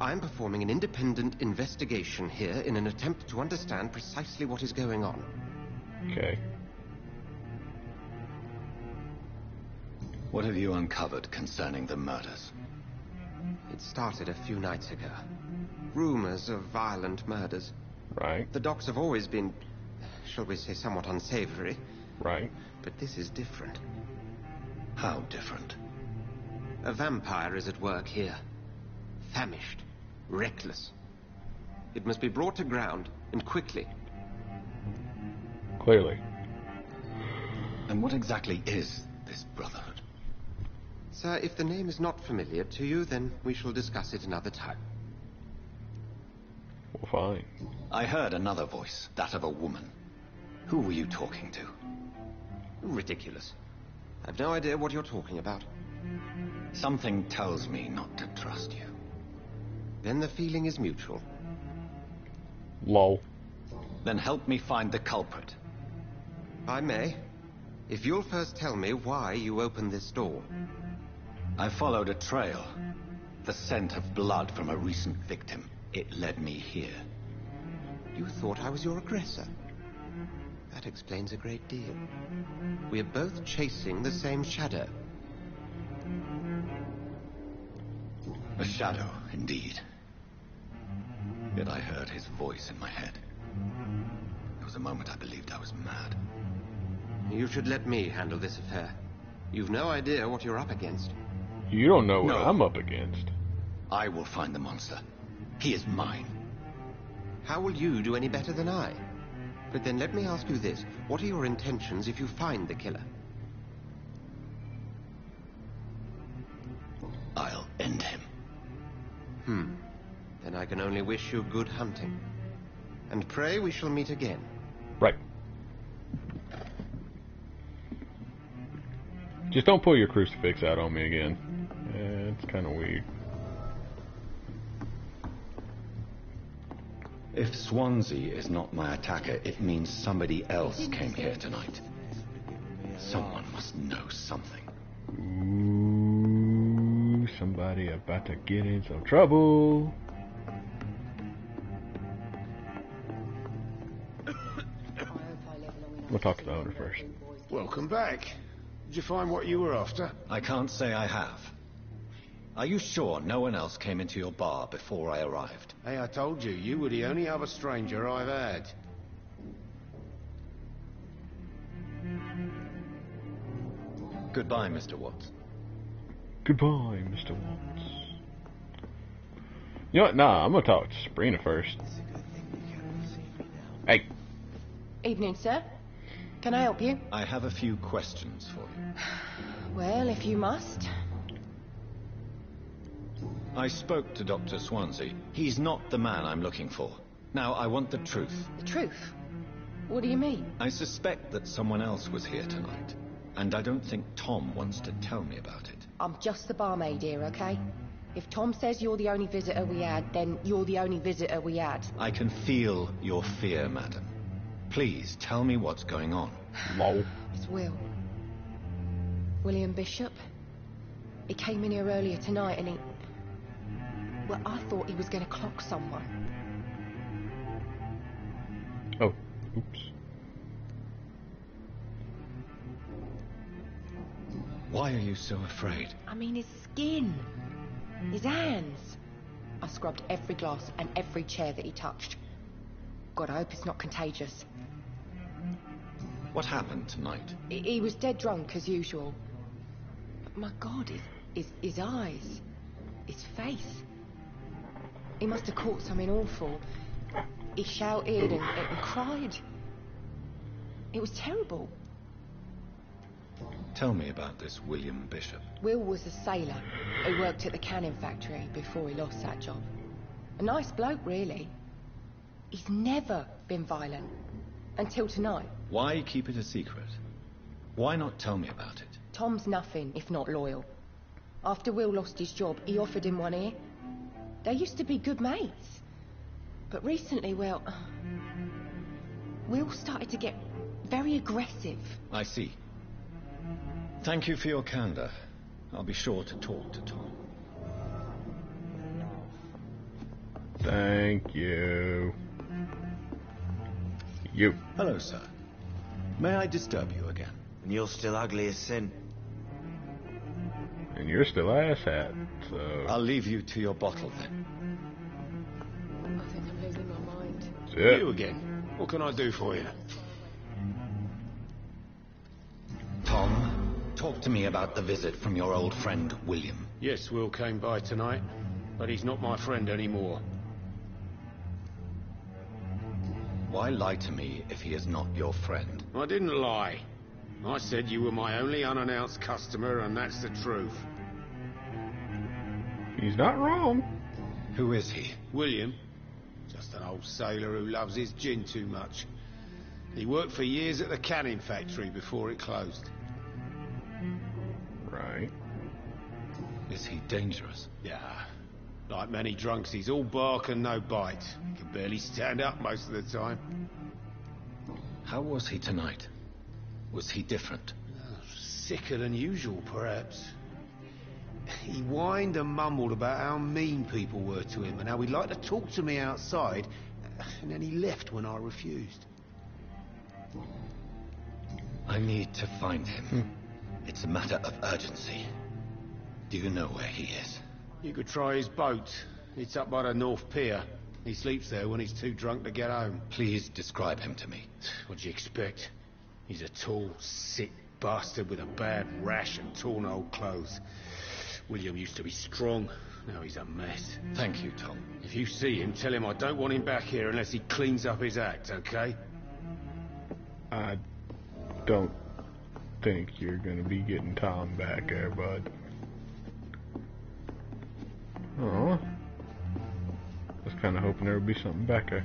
I'm performing an independent investigation here in an attempt to understand precisely what is going on. Okay. What have you uncovered concerning the murders? It started a few nights ago. Rumors of violent murders. Right. The docks have always been, shall we say, somewhat unsavory. Right. But this is different. How different? A vampire is at work here. Famished. Reckless. It must be brought to ground, and quickly. Clearly. And what exactly is this Brotherhood? Sir, if the name is not familiar to you, then we shall discuss it another time. Well, fine. I heard another voice, that of a woman. Who were you talking to? Ridiculous. I've no idea what you're talking about. Something tells me not to trust you. Then the feeling is mutual. Lol. Then help me find the culprit. I may. If you'll first tell me why you opened this door. I followed a trail. The scent of blood from a recent victim. It led me here. You thought I was your aggressor. That explains a great deal. We're both chasing the same shadow. A shadow, indeed. Yet I heard his voice in my head. There was a moment I believed I was mad. You should let me handle this affair. You've no idea what you're up against. You don't know what No. I'm up against. I will find the monster. He is mine. How will you do any better than I? But then let me ask you this. What are your intentions if you find the killer? I'll end him. Then I can only wish you good hunting. And pray we shall meet again. Right. Just don't pull your crucifix out on me again. It's kind of weird. If Swansea is not my attacker, it means somebody else came here tonight. Someone must know something. Ooh, somebody about to get in some trouble. We'll talk to the owner first. Welcome back. Did you find what you were after? I can't say I have. Are you sure no one else came into your bar before I arrived? Hey, I told you, you were the only other stranger I've had. Goodbye, Mr. Watts. Goodbye, Mr. Watts. You know what? Nah, I'm gonna talk to Sabrina first. Hey. Evening, sir. Can I help you? I have a few questions for you. Well, if you must. I spoke to Dr. Swansea. He's not the man I'm looking for. Now, I want the truth. The truth? What do you mean? I suspect that someone else was here tonight. And I don't think Tom wants to tell me about it. I'm just the barmaid here, okay? If Tom says you're the only visitor we had, then you're the only visitor we had. I can feel your fear, madam. Please, tell me what's going on. Lol. It's Will. William Bishop. He came in here earlier tonight and he... Well, I thought he was going to clock someone. Oh, oops. Why are you so afraid? I mean, his skin. His hands. I scrubbed every glass and every chair that he touched. God, I hope it's not contagious. What happened tonight? He was dead drunk, as usual. But my God, his eyes. His face. He must have caught something awful. He shouted and cried. It was terrible. Tell me about this William Bishop. Will was a sailor who worked at the canning factory before he lost that job. A nice bloke, really. He's never been violent. Until tonight. Why keep it a secret? Why not tell me about it? Tom's nothing if not loyal. After Will lost his job, he offered him one ear. They used to be good mates. But recently, well... Will started to get very aggressive. I see. Thank you for your candor. I'll be sure to talk to Tom. Thank you. You. Hello, sir. May I disturb you again? And you're still ugly as sin. And you're still asshat, so... I'll leave you to your bottle, then. I think I'm losing my mind. That's it. You again. What can I do for you? Tom, Talk to me about the visit from your old friend, William. Yes, Will came by tonight, but he's not my friend anymore. Why lie to me if he is not your friend? I didn't lie. I said you were my only unannounced customer, and that's the truth. He's not wrong. Who is he? William. Just an old sailor who loves his gin too much. He worked for years at the canning factory before it closed. Right. Is he dangerous? Yeah. Like many drunks, he's all bark and no bite. He can barely stand up most of the time. How was he tonight? Was he different? Sicker than usual, perhaps. He whined and mumbled about how mean people were to him and how he'd like to talk to me outside, and then he left when I refused. I need to find him. It's a matter of urgency. Do you know where he is? You could try his boat. It's up by the North Pier. He sleeps there when he's too drunk to get home. Please describe him to me. What do you expect? He's a tall, sick bastard with a bad rash and torn old clothes. William used to be strong. Now he's a mess. Thank you, Tom. If you see him, tell him I don't want him back here unless he cleans up his act, okay? I don't think you're gonna be getting Tom back there, bud. Oh, I was kind of hoping there would be something back there.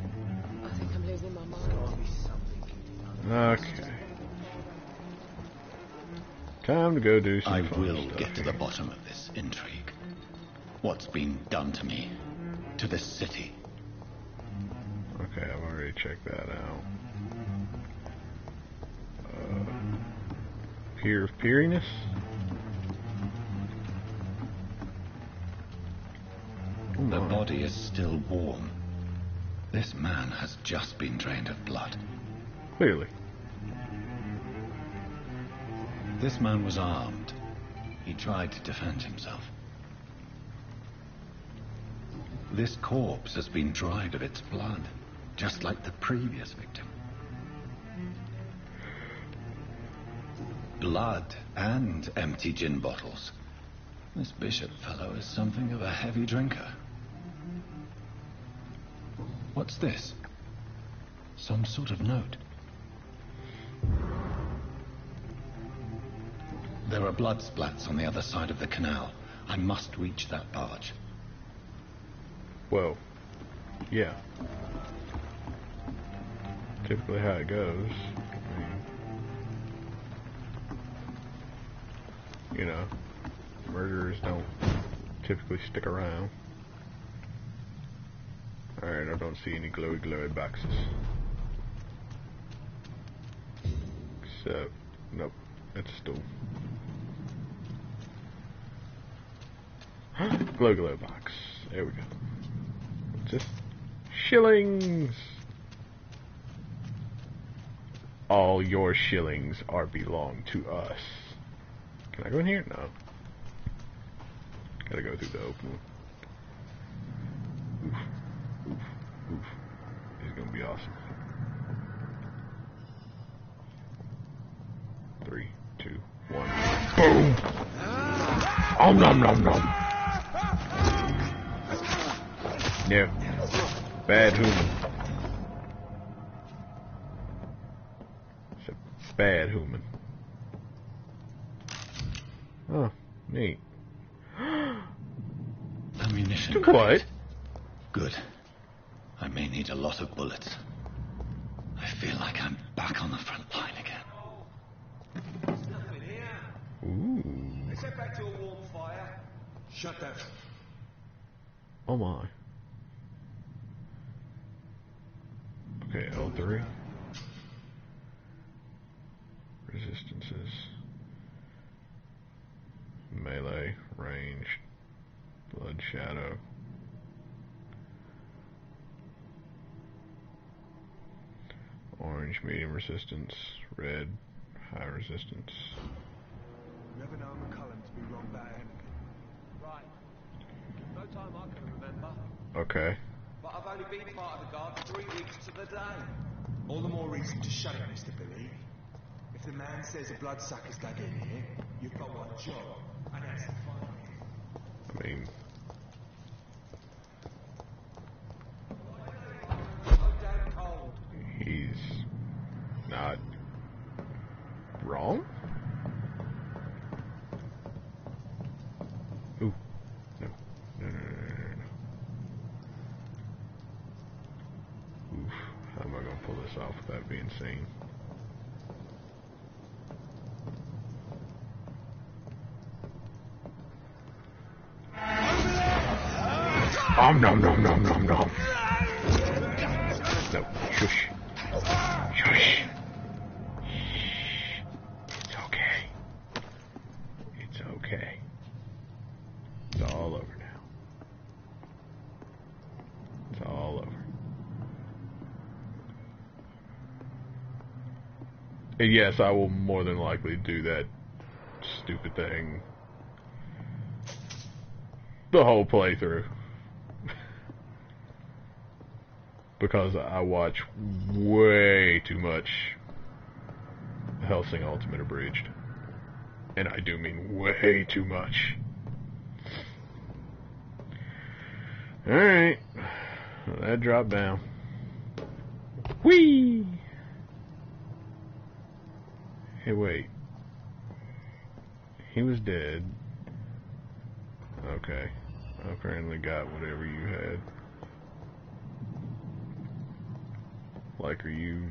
I think I'm losing my mind. Okay. Time to go do some I fun will stuff get to here. the bottom of this intrigue. What's been done to me? To this city? Okay, I've already checked that out. Pier of Peeriness? The body is still warm. This man has just been drained of blood. Clearly. This man was armed. He tried to defend himself. This corpse has been dried of its blood, just like the previous victim. Blood and empty gin bottles. This Bishop fellow is something of a heavy drinker. What's this? Some sort of note. There are blood splats on the other side of the canal. I must reach that barge. Well, yeah. Typically how it goes. I mean, you know, murderers don't typically stick around. Alright, I don't see any glowy boxes. Except, nope, that's a stool. Glow box. There we go. What's this? Shillings! All your shillings are belong to us. Can I go in here? No. Gotta go through the open one. Oof. This is gonna be awesome. 3, 2, 1. Boom! Om nom nom nom! No. Bad human. It's a bad human. Oh, neat. Ammunition. What? Good. I may need a lot of bullets. I feel like I'm back on the front line again. Ooh. Let's head back to a warm fire. Shut that. Oh my. Okay, L3. Resistances. Melee, range, blood shadow. Orange, medium resistance. Red, high resistance. Never known McCullum to be wrong about anything. Right. No time I can remember. Okay. But I've only been part of the guard for 3 weeks to the day. All the more reason to shut it, Mr. Billy. If If the man says a bloodsucker's dug in here, you've got one job, and that's to find him. I mean... He's... not... wrong? Ooh. No. No. Oof. How am I gonna pull this off without being seen? Nom nom nom nom nom. No, shush. Shush. It's okay. It's okay. It's all over now. It's all over. And yes, I will more than likely do that stupid thing the whole playthrough. Because I watch way too much Hellsing Ultimate Abridged. And I do mean way too much. Alright. That dropped down. Whee! Hey, wait. He was dead. Okay. I apparently got whatever you had. Like, are you...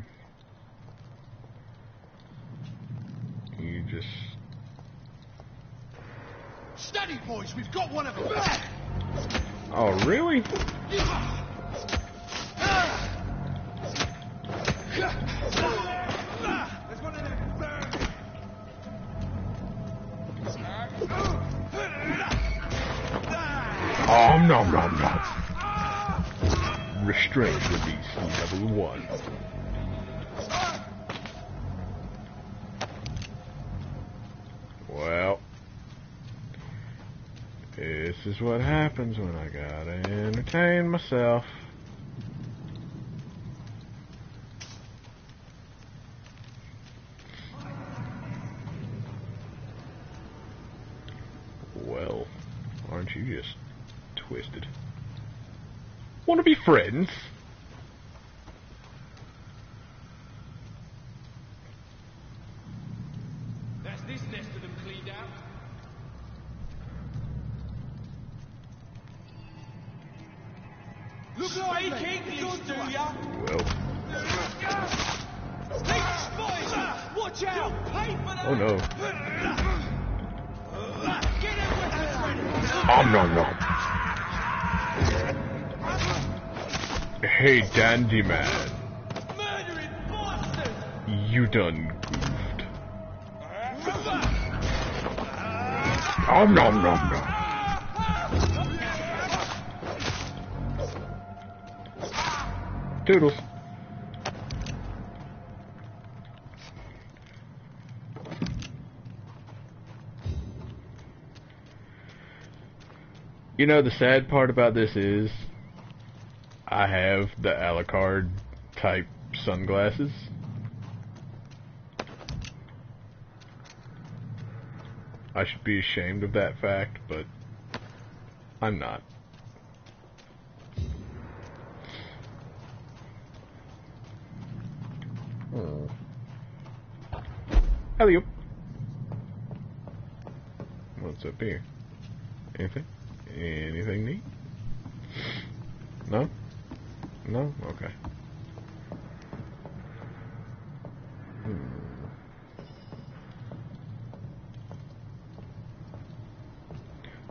You just... Steady, boys! We've got one of them! Oh, really? There's one of them! Oh, nom nom nom. Restraint release level 1. Well, this is what happens when I gotta entertain myself. Well, aren't you just twisted? Wanna be friends? That's this nest of them cleaned out. Look like English, do ya? Well. He's spotted! Watch out! Pay for that! Oh no. Get him with the friend! Oh no no. Hey, Dandy Man. Murdering bastard! You done goofed. Oh no no no. Toodles. You know, the sad part about this is I have the Alucard type sunglasses. I should be ashamed of that fact, but I'm not. Oh. Hello. What's up here? Anything? Anything neat? No? No? Okay.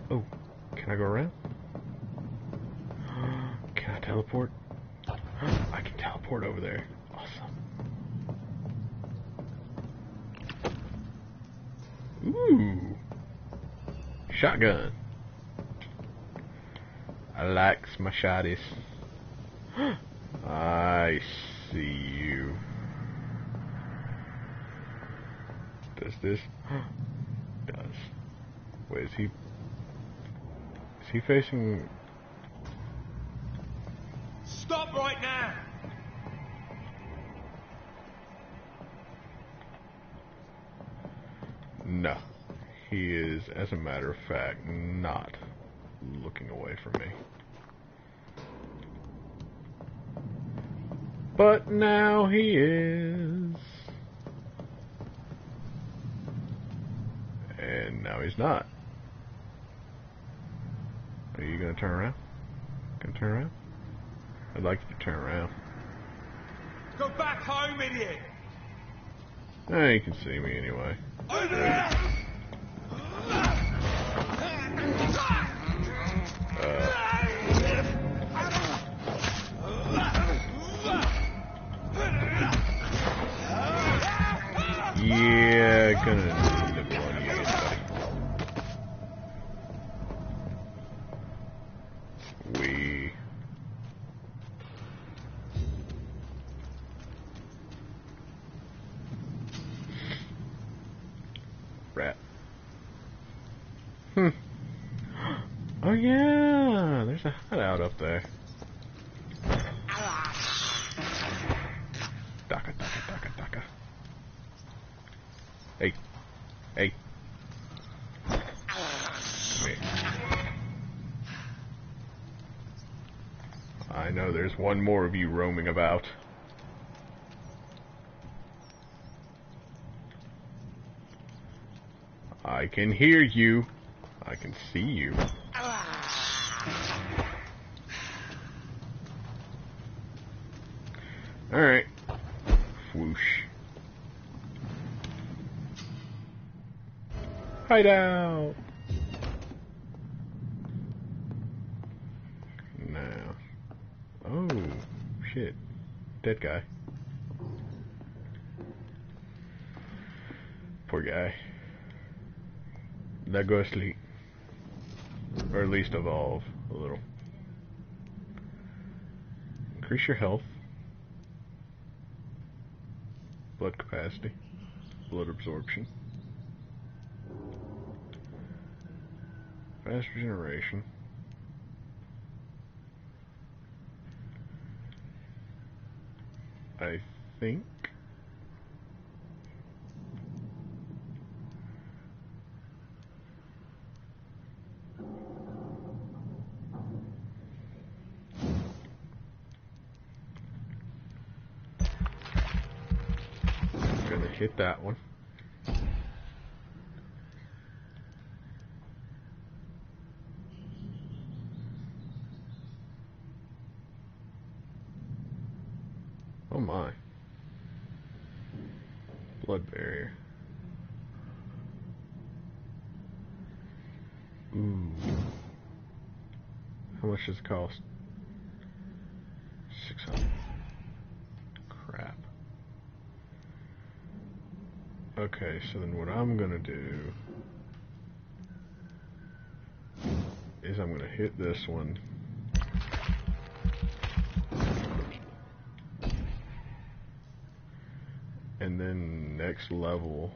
Oh, can I go around? Can I teleport? I can teleport over there. Awesome. Ooh. Shotgun. I likes my shotties. I see you. Does this? Does. Wait, is he facing? Stop right now! No. He is, as a matter of fact, not looking away from me. But now he is. And now he's not. Are you gonna turn around? Gonna turn around? I'd like you to turn around. Go back home, idiot! You can see me anyway. Yeah, gonna need a bloody buddy. Rat. Oh yeah, there's a hideout up there. Daka, daka, daka, daka. Hey. Hey. Come here. I know there's one more of you roaming about. I can hear you. I can see you. Alright. Whoosh. Hideout! Now. Oh, shit. Dead guy. Poor guy. Now go to sleep. Or at least evolve a little. Increase your health. Blood capacity. Blood absorption. Fast regeneration. I think. Gonna hit that one. Oh my. Blood barrier. Ooh. How much does it cost? 600. Crap. Okay, so then what I'm gonna do is I'm gonna hit this one. And then next level,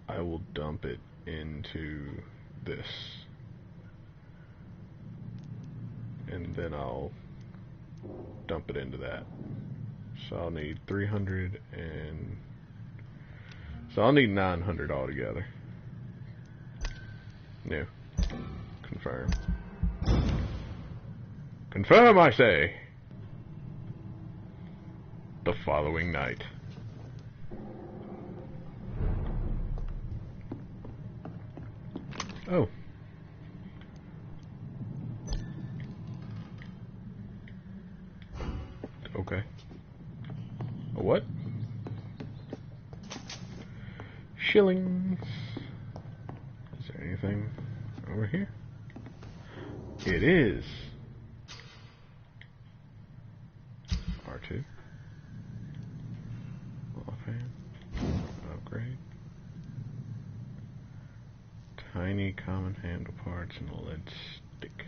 I will dump it into this. And then I'll dump it into that. So I'll need 300 and... So I'll need 900 altogether. No. Confirm. Confirm, I say! The following night. Oh. Okay. A what? Shillings. Is there anything over here? It is. R2. Offhand. Upgrade. Tiny common handle parts and a lead stick.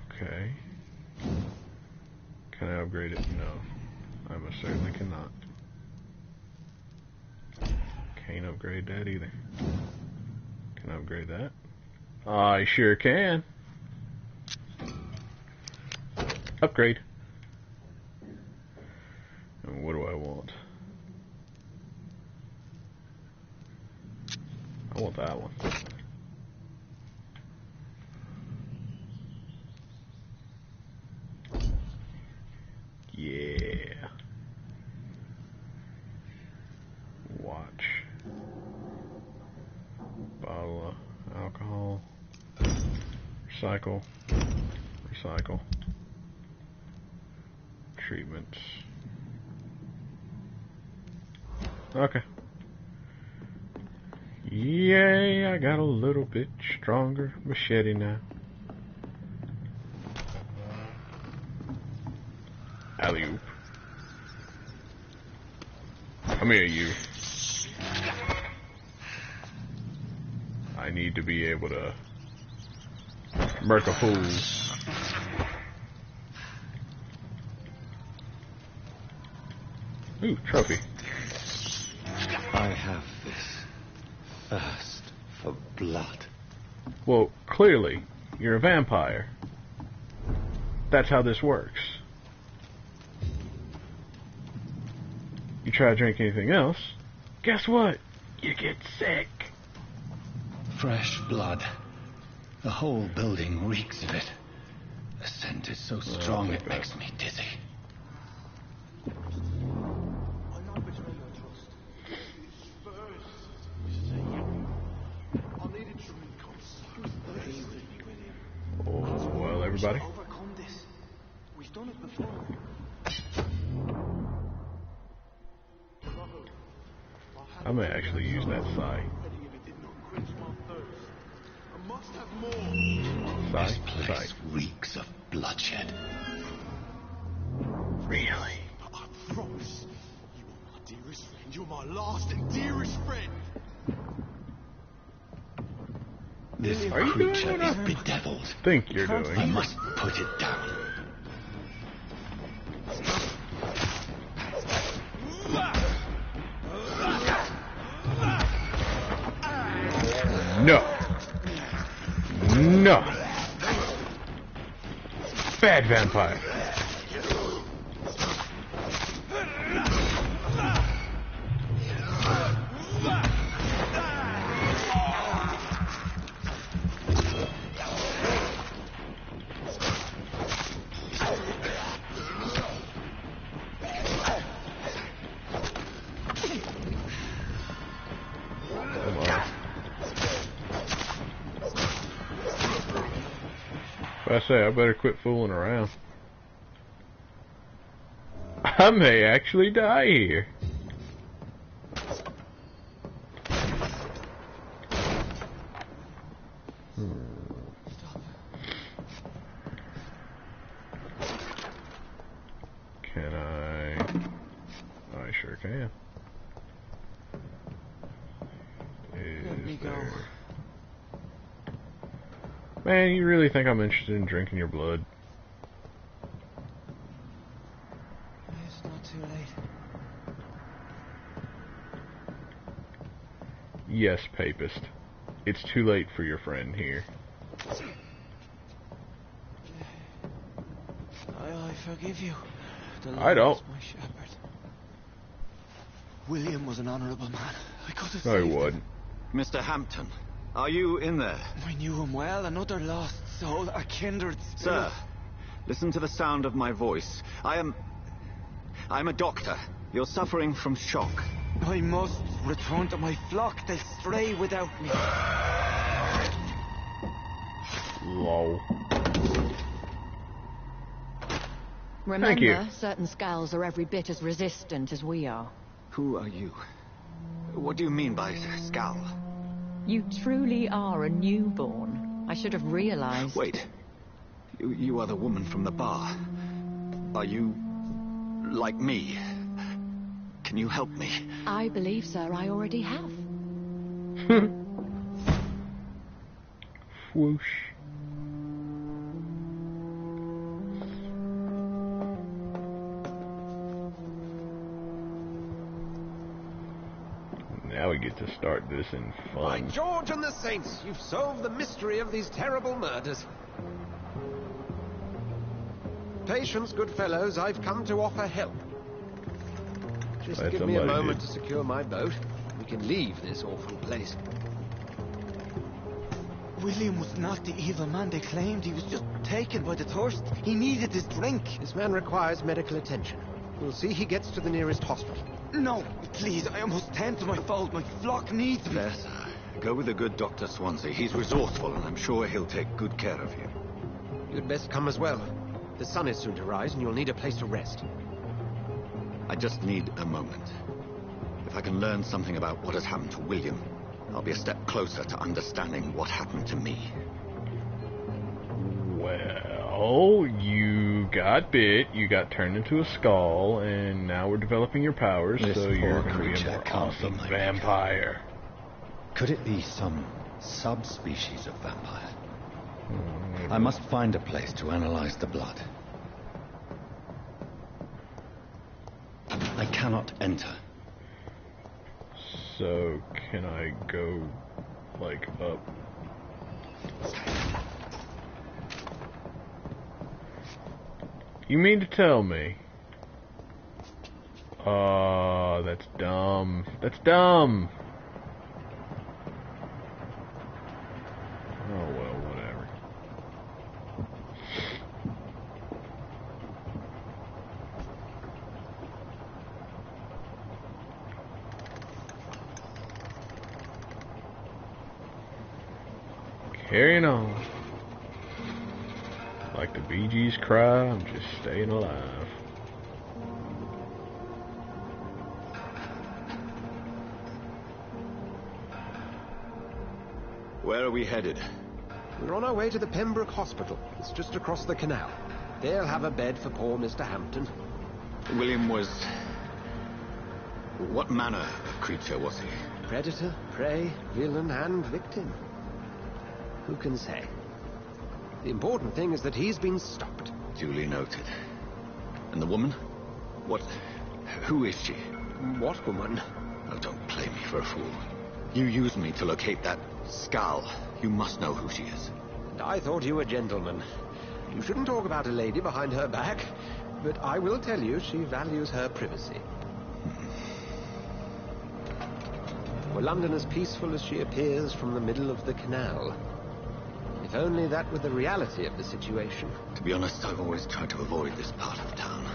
Okay. Can I upgrade it? No. I most certainly cannot. Can't upgrade that either. Can I upgrade that? I sure can. Upgrade. And what do I want? I want that one. Yeah. Watch. Bottle of alcohol. Recycle. Recycle. Treatments. Okay. Yay, I got a little bit stronger machete now. Alley-oop. Come here, you. I need to be able to murk a fool. Ooh, trophy. I have this thirst for blood. Well, clearly, you're a vampire. That's how this works. You try to drink anything else, guess what? You get sick. Fresh blood. The whole building reeks of it. The scent is so strong it makes me dizzy. Oh, well, everybody. We've done it before. I may actually use that side. This place reeks of bloodshed. Really? But I promise, you are my dearest friend. You're my last and dearest friend. This Are you creature doing is what I bedeviled. think you're doing? I must put it down. No. No. Bad vampire. I say, I better quit fooling around. I may actually die here. Can I? I sure can. Let me go. Man, you really think I'm interested in drinking your blood? It's not too late. Yes, Papist. It's too late for your friend here. I forgive you. I don't. My shepherd. William was an honourable man. I could have No, he saved him. wouldn't. Mr. Hampton, are you in there? I knew him well, another lost soul, a kindred spirit. Sir, listen to the sound of my voice. I'm a doctor. You're suffering from shock. I must return to my flock. They'll stray without me. Lol. Remember, certain skulls are every bit as resistant as we are. Who are you? What do you mean by scowl? You truly are a newborn. I should have realized. Wait. You are the woman from the bar. Are you like me? Can you help me? I believe, sir, I already have. Whoosh. Now we get to start this in By fun. George and the Saints, you've solved the mystery of these terrible murders. Patience, good fellows. I've come to offer help. Just Wait, give me a moment to secure my boat. We can leave this awful place. William was not the evil man they claimed. He was just taken by the thirst. He needed his drink. This man requires medical attention. We'll see he gets to the nearest hospital. No, please, I must tend to my fold. My flock needs me. Yes, go with the good Dr. Swansea. He's resourceful, and I'm sure he'll take good care of you. You'd best come as well. The sun is soon to rise, and you'll need a place to rest. I just need a moment. If I can learn something about what has happened to William, I'll be a step closer to understanding what happened to me. Well, you got bit, you got turned into a skull, and now we're developing your powers, This so you're poor going to be a creature more can't be awesome my vampire. Could it be some subspecies of vampire? I must find a place to analyze the blood. I cannot enter. So, can I go, like, up? You mean to tell me? That's dumb. That's dumb! Oh, well, whatever. Carrying on. Like the Bee Gees cry, I'm just staying alive. Where are we headed? We're on our way to the Pembroke Hospital. It's just across the canal. They'll have a bed for poor Mr. Hampton. William was... What manner of creature was he? Predator, prey, villain, and victim. Who can say? The important thing is that he's been stopped. Duly noted. And the woman? What... Who is she? What woman? Oh, don't play me for a fool. You used me to locate that skull. You must know who she is. And I thought you a gentleman. You shouldn't talk about a lady behind her back, but I will tell you she values her privacy. Were London as peaceful as she appears from the middle of the canal? If only that were the reality of the situation. To be honest, I've always tried to avoid this part of town.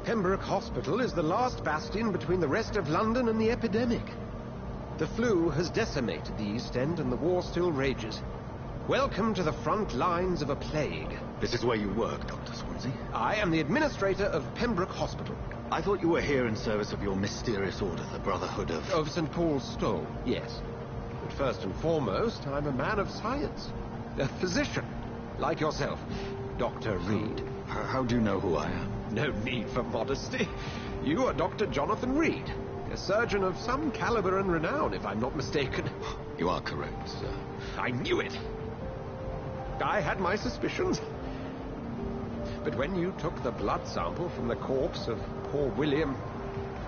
Pembroke Hospital is the last bastion between the rest of London and the epidemic. The flu has decimated the East End and the war still rages. Welcome to the front lines of a plague. This is where you work, Dr. Swansea? I am the administrator of Pembroke Hospital. I thought you were here in service of your mysterious order, the Brotherhood of... Of St. Paul's Stole, yes. But first and foremost, I'm a man of science. A physician, like yourself, Dr. Reed. How do you know who I am? No need for modesty. You are Dr. Jonathan Reed, a surgeon of some caliber and renown, if I'm not mistaken. You are correct, sir. I knew it. I had my suspicions. But when you took the blood sample from the corpse of poor William,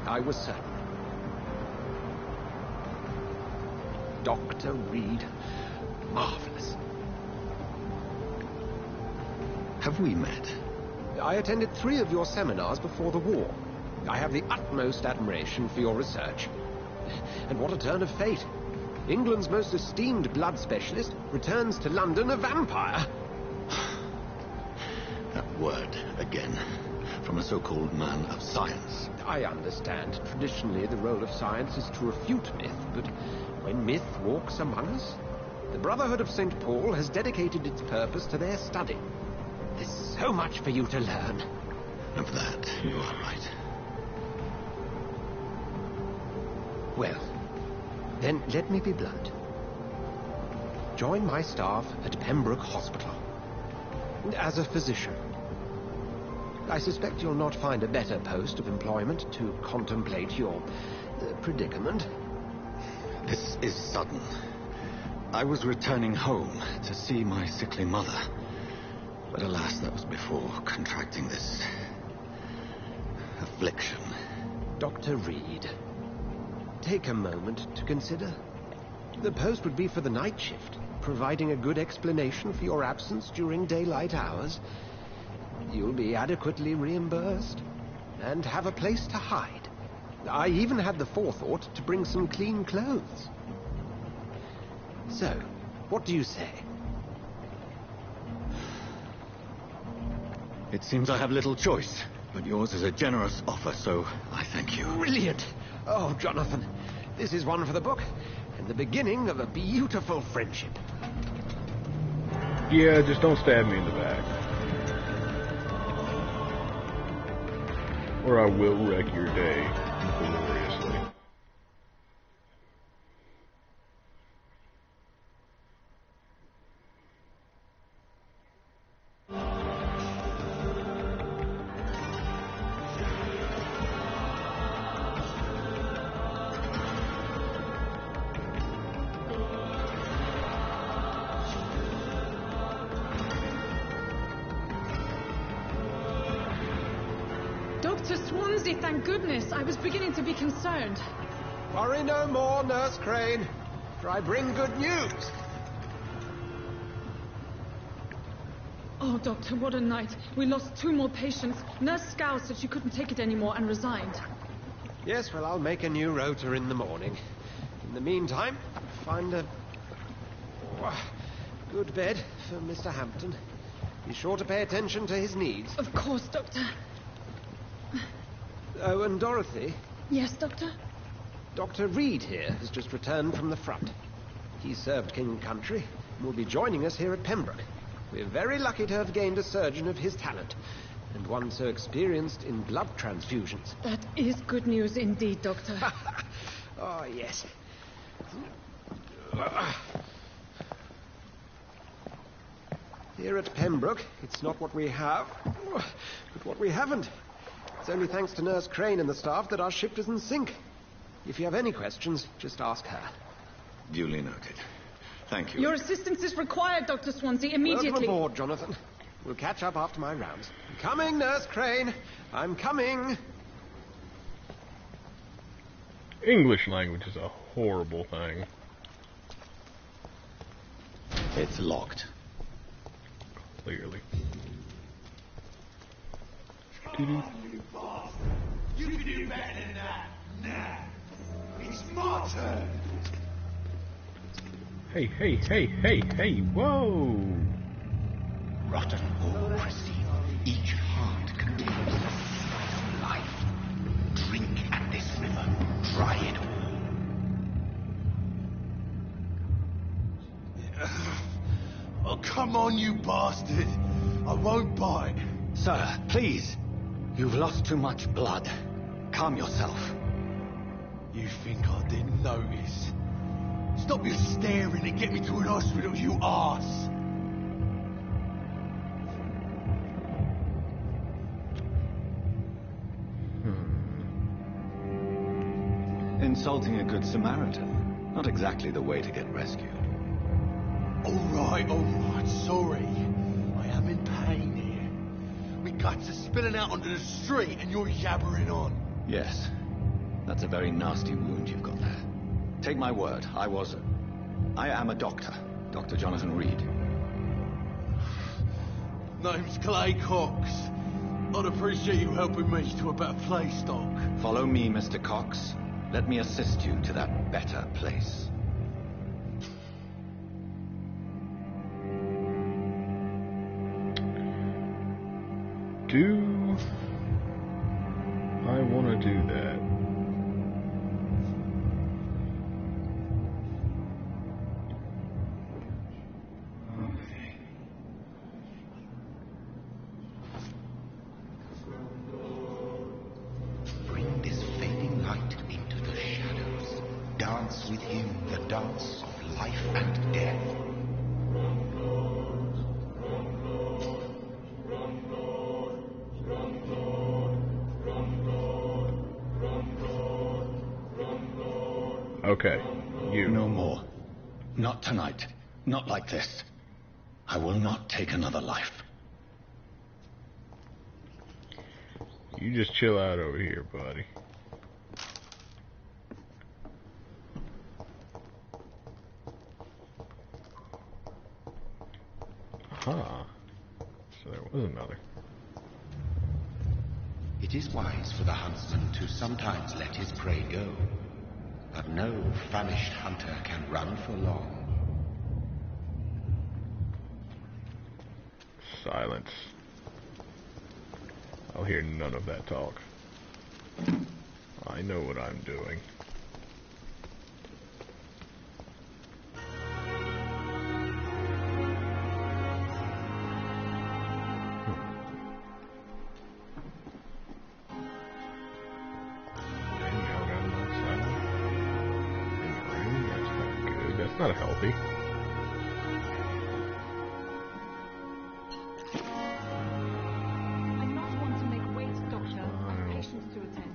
I was certain. Dr. Reed. Marvelous. Have we met? I attended 3 of your seminars before the war. I have the utmost admiration for your research. And what a turn of fate. England's most esteemed blood specialist returns to London a vampire. That word, again, from a so-called man of science. I understand. Traditionally, the role of science is to refute myth, but when myth walks among us, the Brotherhood of St. Paul has dedicated its purpose to their study. There's so much for you to learn. Of that, you are right. Well, then let me be blunt. Join my staff at Pembroke Hospital. As a physician. I suspect you'll not find a better post of employment to contemplate your predicament. This is sudden. I was returning home to see my sickly mother. But alas, that was before contracting this affliction. Dr. Reed, take a moment to consider. The post would be for the night shift, providing a good explanation for your absence during daylight hours. You'll be adequately reimbursed and have a place to hide. I even had the forethought to bring some clean clothes. So, what do you say? It seems I have little choice, but yours is a generous offer, so I thank you. Brilliant! Oh, Jonathan, this is one for the book, and the beginning of a beautiful friendship. Yeah, just don't stab me in the back. Or I will wreck your day gloriously. Dr. Swansea, thank goodness. I was beginning to be concerned. Worry no more, Nurse Crane, for I bring good news. Oh, Doctor, what a night. We lost 2 more patients. Nurse Scow said she couldn't take it anymore and resigned. Yes, well, I'll make a new rota in the morning. In the meantime, find a good bed for Mr. Hampton. Be sure to pay attention to his needs. Of course, Doctor. Oh, and Dorothy? Yes, Doctor? Dr. Reed here has just returned from the front. He served King and Country and will be joining us here at Pembroke. We're very lucky to have gained a surgeon of his talent, and one so experienced in blood transfusions. That is good news indeed, Doctor. Oh, yes. Here at Pembroke, it's not what we have, but what we haven't. It's only thanks to Nurse Crane and the staff that our ship doesn't sink. If you have any questions, just ask her. Duly noted. Thank you. Your assistance is required, Dr. Swansea, immediately. Welcome aboard, Jonathan. We'll catch up after my rounds. I'm coming, Nurse Crane. I'm coming. English language is a horrible thing. It's locked. Clearly. You can do better than that. Nah. It's my turn. Hey, whoa! Rotten or pristine, each heart contains life. Drink at this river, try it all. Oh, come on, you bastard. I won't bite. Sir, please. You've lost too much blood. Calm yourself. You think I didn't notice? Stop your staring and get me to an hospital, you arse! Insulting a good Samaritan. Not exactly the way to get rescued. All right, sorry. I am in pain here. My guts are spilling out onto the street and you're yabbering on. Yes. That's a very nasty wound you've got there. Take my word, I am a doctor. Dr. Jonathan Reed. Name's Clay Cox. I'd appreciate you helping me to a better place, Doc. Follow me, Mr. Cox. Let me assist you to that better place. Do I want to do that? Bring this fading light into the shadows. Dance with him the dance of life and death. Okay, you. No more. Not tonight. Not like this. I will not take another life. You just chill out over here, buddy. Aha. So there was another. It is wise for the huntsman to sometimes let his prey go, but no famished hunter can run for long. Silence. I'll hear none of that talk. I know what I'm doing. That's not healthy. I'm not one to make wait, Doctor. I have patients to attend.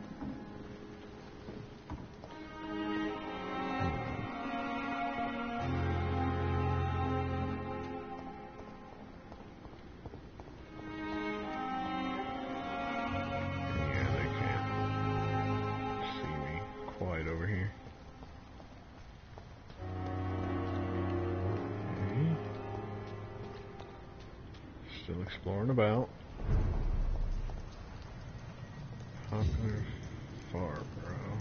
Yeah, they can't see me quite over here. Still exploring about. Popular Farborough.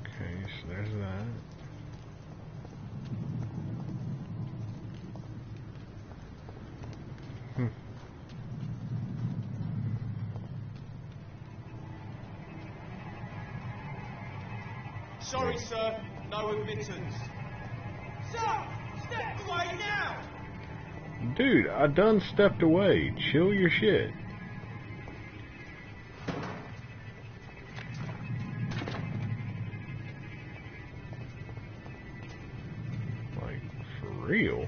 Okay, so there's that. Sorry, sir. No admittance. Sir! Step away now! Dude, I done stepped away. Chill your shit. Like, for real.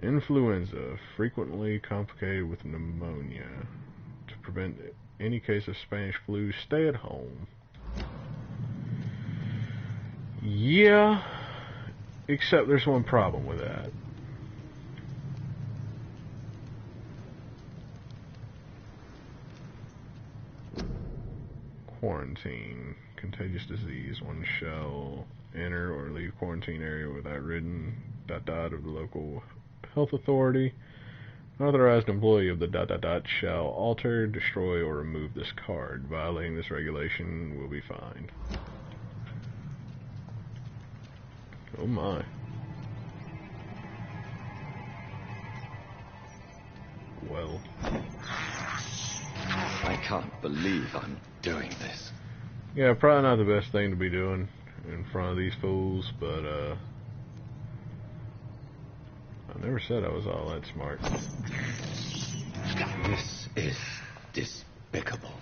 Influenza, frequently complicated with pneumonia. To prevent any case of Spanish flu, stay at home. Yeah, except there's one problem with that. Quarantine. Contagious disease. One shall enter or leave quarantine area without written ... of the local health authority. An authorized employee of the ... shall alter, destroy, or remove this card. Violating this regulation will be fined. Oh my. Well. I can't believe I'm doing this. Yeah, probably not the best thing to be doing in front of these fools, but I never said I was all that smart. This is despicable.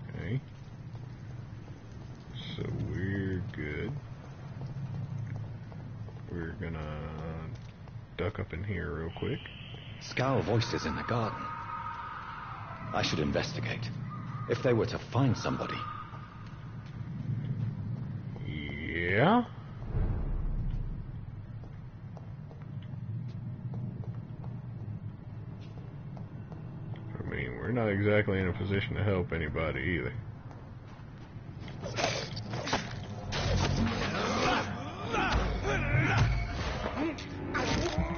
Okay. So we're good. We're gonna duck up in here real quick. Scowl voices in the garden. I should investigate. If they were to find somebody. Yeah? I mean, we're not exactly in a position to help anybody either.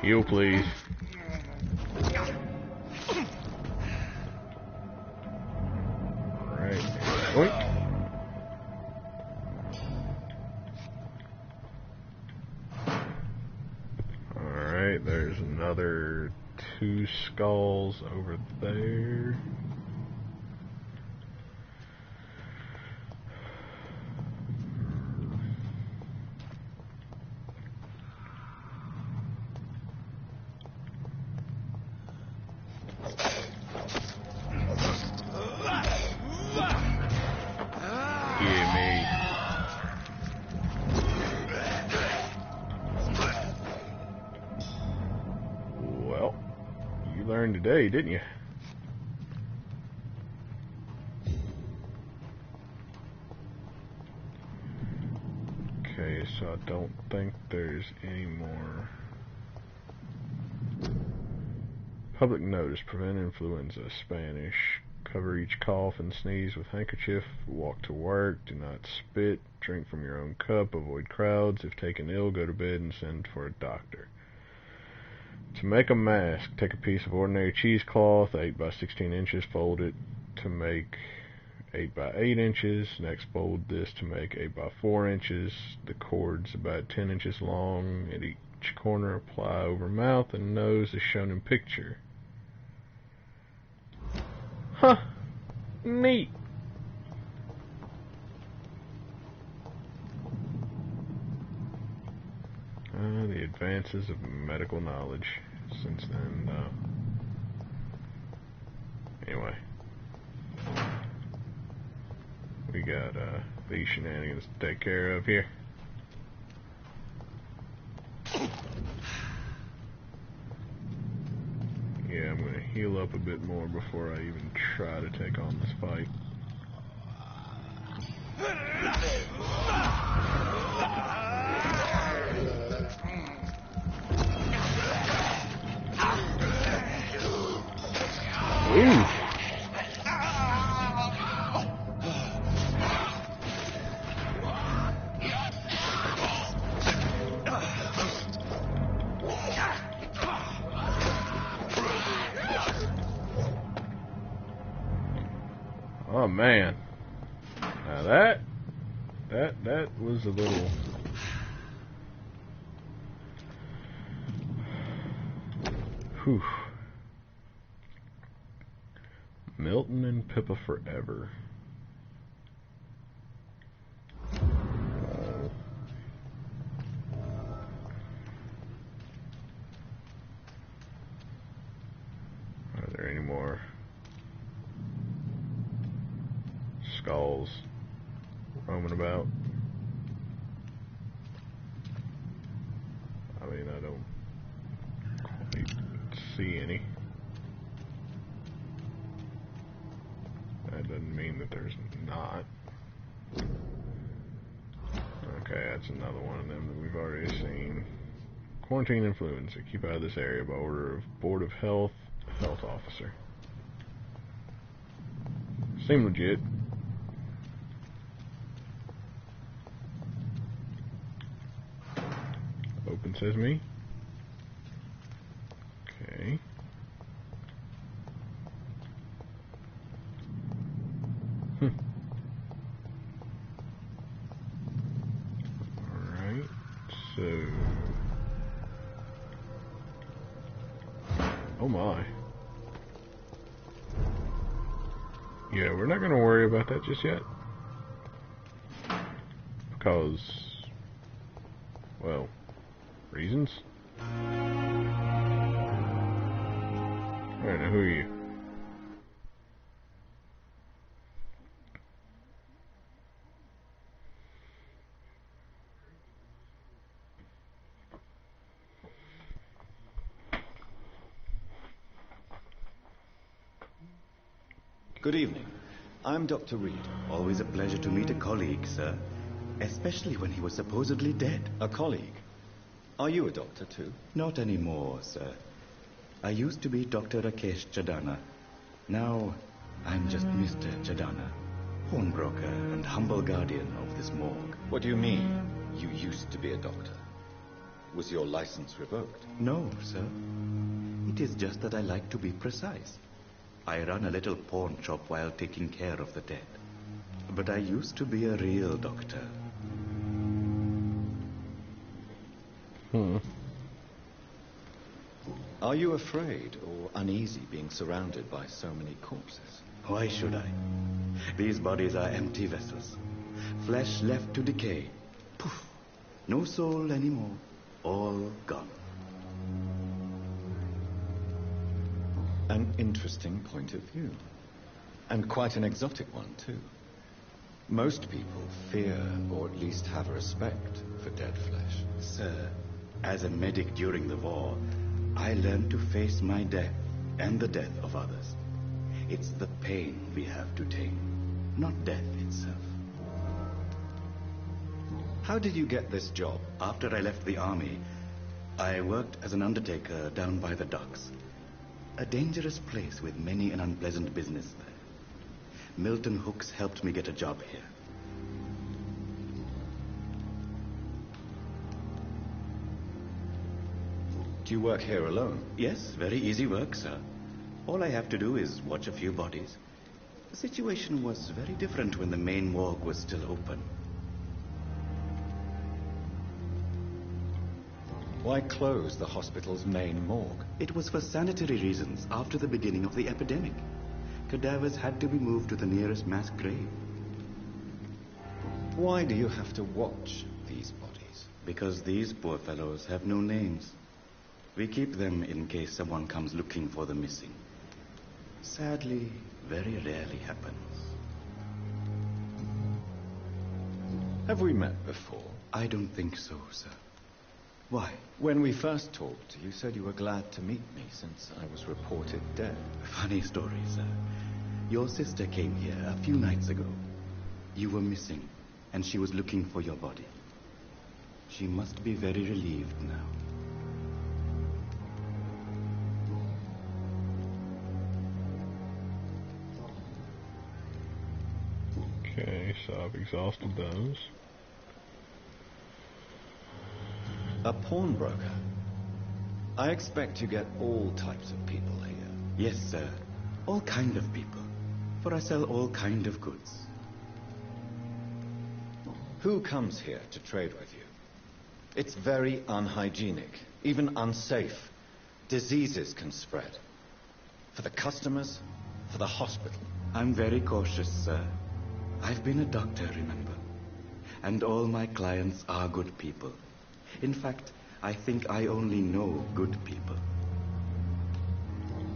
Heal, please. Alright. Oink. Alright, there's another 2 skulls over there. Today, didn't you? Okay, so I don't think there's any more. Public notice, prevent influenza, Spanish, Cover each cough and sneeze with handkerchief. Walk to work. Do not spit. Drink from your own cup. Avoid crowds. If taken ill, go to bed and send for a doctor. To make a mask, take a piece of ordinary cheesecloth, 8 by 16 inches, fold it to make 8 by 8 inches. Next, fold this to make 8 by 4 inches. The cord's about 10 inches long. At each corner, apply over mouth and nose as shown in picture. Huh. Neat. The advances of medical knowledge since then. Anyway. We got these shenanigans to take care of here. Yeah, I'm going to heal up a bit more before I even try to take on this fight. Ooh. Oh man, now that was a little. Whew. Milton and Pippa forever. Are there any more skulls roaming about? I mean, I don't quite see any. That doesn't mean that there's not. Okay, that's another one of them that we've already seen. Quarantine influenza. Keep out of this area by order of Board of Health officer. Seem legit. Open sesame. Okay. Alright, so... Oh my. Yeah, we're not going to worry about that just yet. Because... well, reasons? Alright, now who are you? Good evening. I'm Dr. Reed. Always a pleasure to meet a colleague, sir. Especially when he was supposedly dead. A colleague? Are you a doctor, too? Not anymore, sir. I used to be Dr. Rakesh Chadana. Now, I'm just Mr. Chadana, pawnbroker and humble guardian of this morgue. What do you mean, you used to be a doctor? Was your license revoked? No, sir. It is just that I like to be precise. I run a little pawn shop while taking care of the dead. But I used to be a real doctor. Are you afraid or uneasy being surrounded by so many corpses? Why should I? These bodies are empty vessels. Flesh left to decay. Poof. No soul anymore. All gone. An interesting point of view. And quite an exotic one, too. Most people fear, or at least have a respect, for dead flesh. Sir, as a medic during the war, I learned to face my death and the death of others. It's the pain we have to tame, not death itself. How did you get this job? After I left the army, I worked as an undertaker down by the docks. A dangerous place with many an unpleasant business there. Milton Hooks helped me get a job here. Do you work here alone? Yes, very easy work, sir. All I have to do is watch a few bodies. The situation was very different when the main morgue was still open. Why close the hospital's main morgue? It was for sanitary reasons after the beginning of the epidemic. Cadavers had to be moved to the nearest mass grave. Why do you have to watch these bodies? Because these poor fellows have no names. We keep them in case someone comes looking for the missing. Sadly, very rarely happens. Have we met before? I don't think so, sir. Why? When we first talked, you said you were glad to meet me since I was reported dead. Funny story, sir. Your sister came here a few nights ago. You were missing, and she was looking for your body. She must be very relieved now. Okay, so I've exhausted those. A pawnbroker? I expect you get all types of people here. Yes, sir. All kind of people. For I sell all kind of goods. Who comes here to trade with you? It's very unhygienic, even unsafe. Diseases can spread. For the customers, for the hospital. I'm very cautious, sir. I've been a doctor, remember? And all my clients are good people. In fact, I think I only know good people.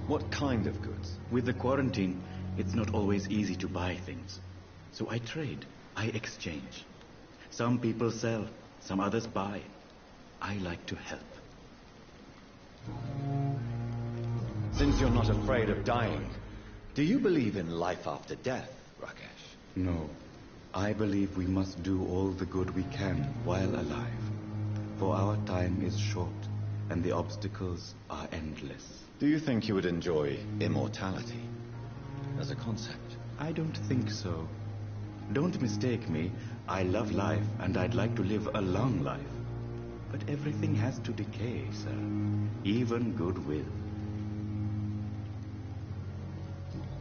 What kind of goods? With the quarantine, it's not always easy to buy things. So I trade, I exchange. Some people sell, some others buy. I like to help. Since you're not afraid of dying, do you believe in life after death, Rakesh? No. I believe we must do all the good we can while alive. For our time is short, and the obstacles are endless. Do you think you would enjoy immortality as a concept? I don't think so. Don't mistake me. I love life, and I'd like to live a long life. But everything has to decay, sir. Even goodwill.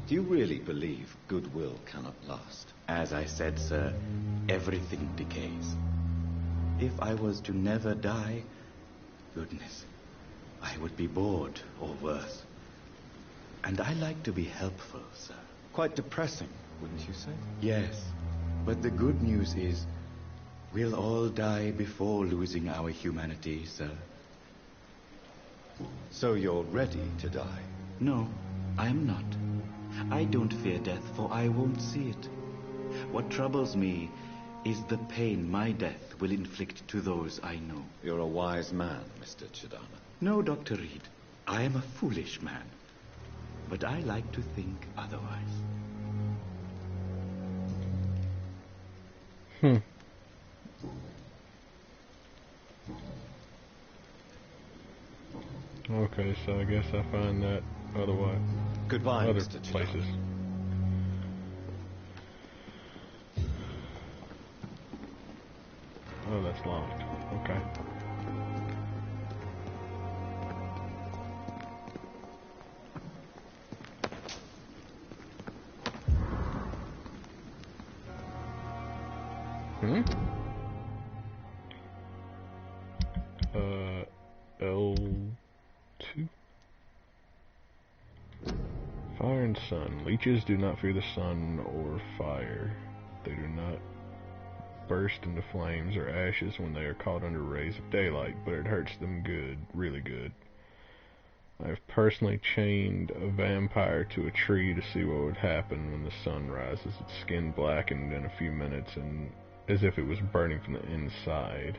Do you really believe goodwill cannot last? As I said, sir, everything decays. If I was to never die, goodness, I would be bored or worse. And I like to be helpful, sir. Quite depressing, wouldn't you say? Yes, but the good news is we'll all die before losing our humanity, sir. So you're ready to die? No, I am not. I don't fear death, for I won't see it. What troubles me is the pain my death will inflict to those I know. You're a wise man, Mr. Chidana. No, Dr. Reed. I am a foolish man. But I like to think otherwise. Okay, so I guess I find that otherwise. Goodbye, other Mr. places. Oh, that's locked. Okay. L2? Fire and sun. Leeches do not fear the sun or fire. They do not burst into flames or ashes when they are caught under rays of daylight, but it hurts them good, really good. I have personally chained a vampire to a tree to see what would happen when the sun rises. Its skin blackened in a few minutes, and as if it was burning from the inside.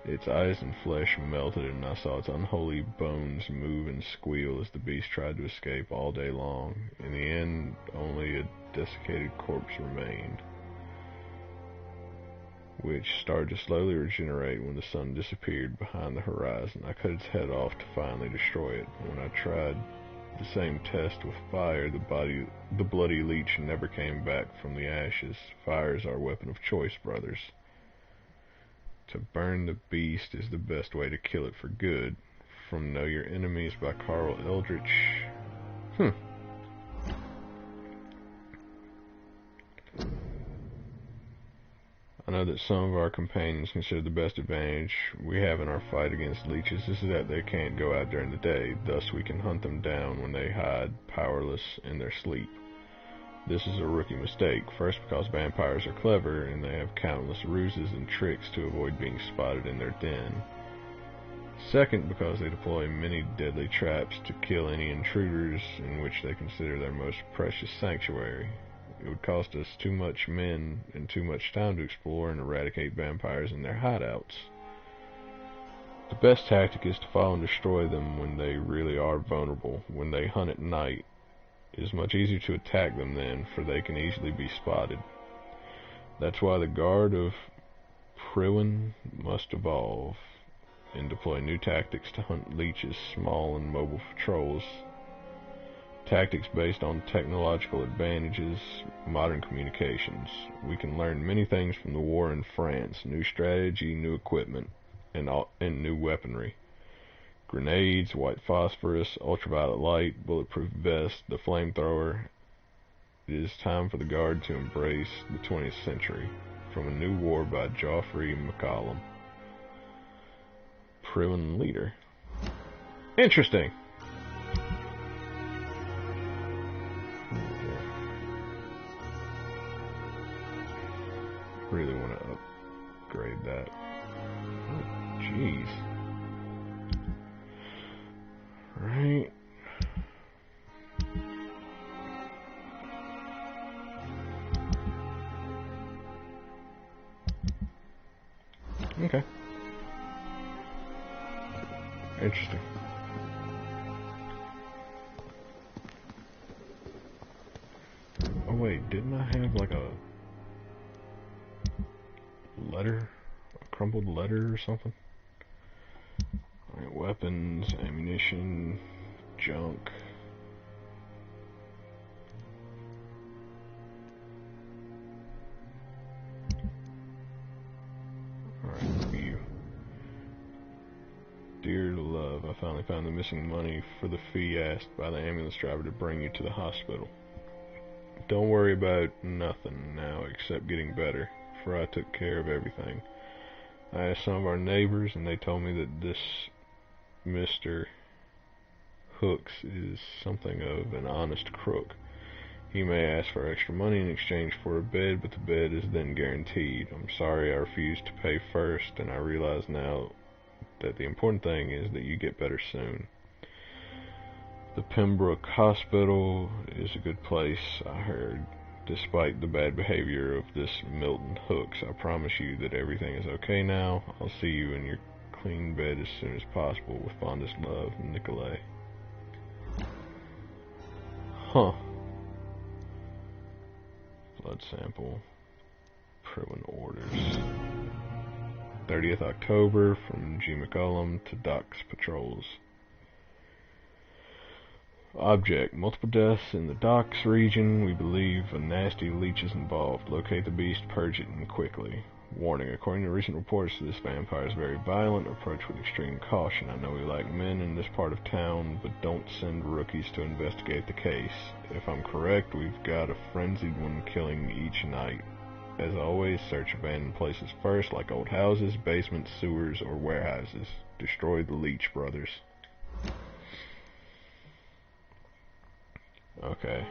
Its eyes and flesh melted, and I saw its unholy bones move and squeal as the beast tried to escape all day long. In the end, only a desiccated corpse remained, which started to slowly regenerate when the sun disappeared behind the horizon. I cut its head off to finally destroy it. When I tried the same test with fire, the bloody leech never came back from the ashes. Fire is our weapon of choice, brothers. To burn the beast is the best way to kill it for good. From Know Your Enemies by Carl Eldritch. I know that some of our companions consider the best advantage we have in our fight against leeches is that they can't go out during the day, thus we can hunt them down when they hide, powerless, in their sleep. This is a rookie mistake, first because vampires are clever and they have countless ruses and tricks to avoid being spotted in their den. Second, because they deploy many deadly traps to kill any intruders in which they consider their most precious sanctuary. It would cost us too much men and too much time to explore and eradicate vampires in their hideouts. The best tactic is to follow and destroy them when they really are vulnerable. When they hunt at night, it is much easier to attack them then, for they can easily be spotted. That's why the Guard of Priwen must evolve and deploy new tactics to hunt leeches, small and mobile patrols. Tactics based on technological advantages, modern communications. We can learn many things from the war in France, new strategy, new equipment, and new weaponry. Grenades, white phosphorus, ultraviolet light, bulletproof vest, the flamethrower. It is time for the Guard to embrace the 20th century. From A New War by Geoffrey McCallum. Priwen leader. Interesting. Really want to upgrade that. Oh, jeez. Right. Okay. Interesting. Oh wait, didn't I have like a letter? A crumpled letter or something? Alright, weapons, ammunition, junk. Alright, review. Dear love, I finally found the missing money for the fee asked by the ambulance driver to bring you to the hospital. Don't worry about nothing now except getting better, for I took care of everything. I asked some of our neighbors and they told me that this Mr. Hooks is something of an honest crook. He may ask for extra money in exchange for a bed, but the bed is then guaranteed. I'm sorry I refused to pay first, and I realize now that the important thing is that you get better soon. The Pembroke Hospital is a good place, I heard. Despite the bad behavior of this Milton Hooks, I promise you that everything is okay now. I'll see you in your clean bed as soon as possible. With fondest love, Nicolay. Huh. Blood sample. Priwen orders. 30th October, from G. McCullum to Doc's patrols. Object: multiple deaths in the docks region. We believe a nasty leech is involved. Locate the beast, purge it, and quickly. Warning: according to recent reports, this vampire is very violent. Approach with extreme caution. I know we lack men in this part of town, but don't send rookies to investigate the case. If I'm correct, we've got a frenzied one killing each night. As always, search abandoned places first, like old houses, basements, sewers, or warehouses. Destroy the leech, brothers. Okay.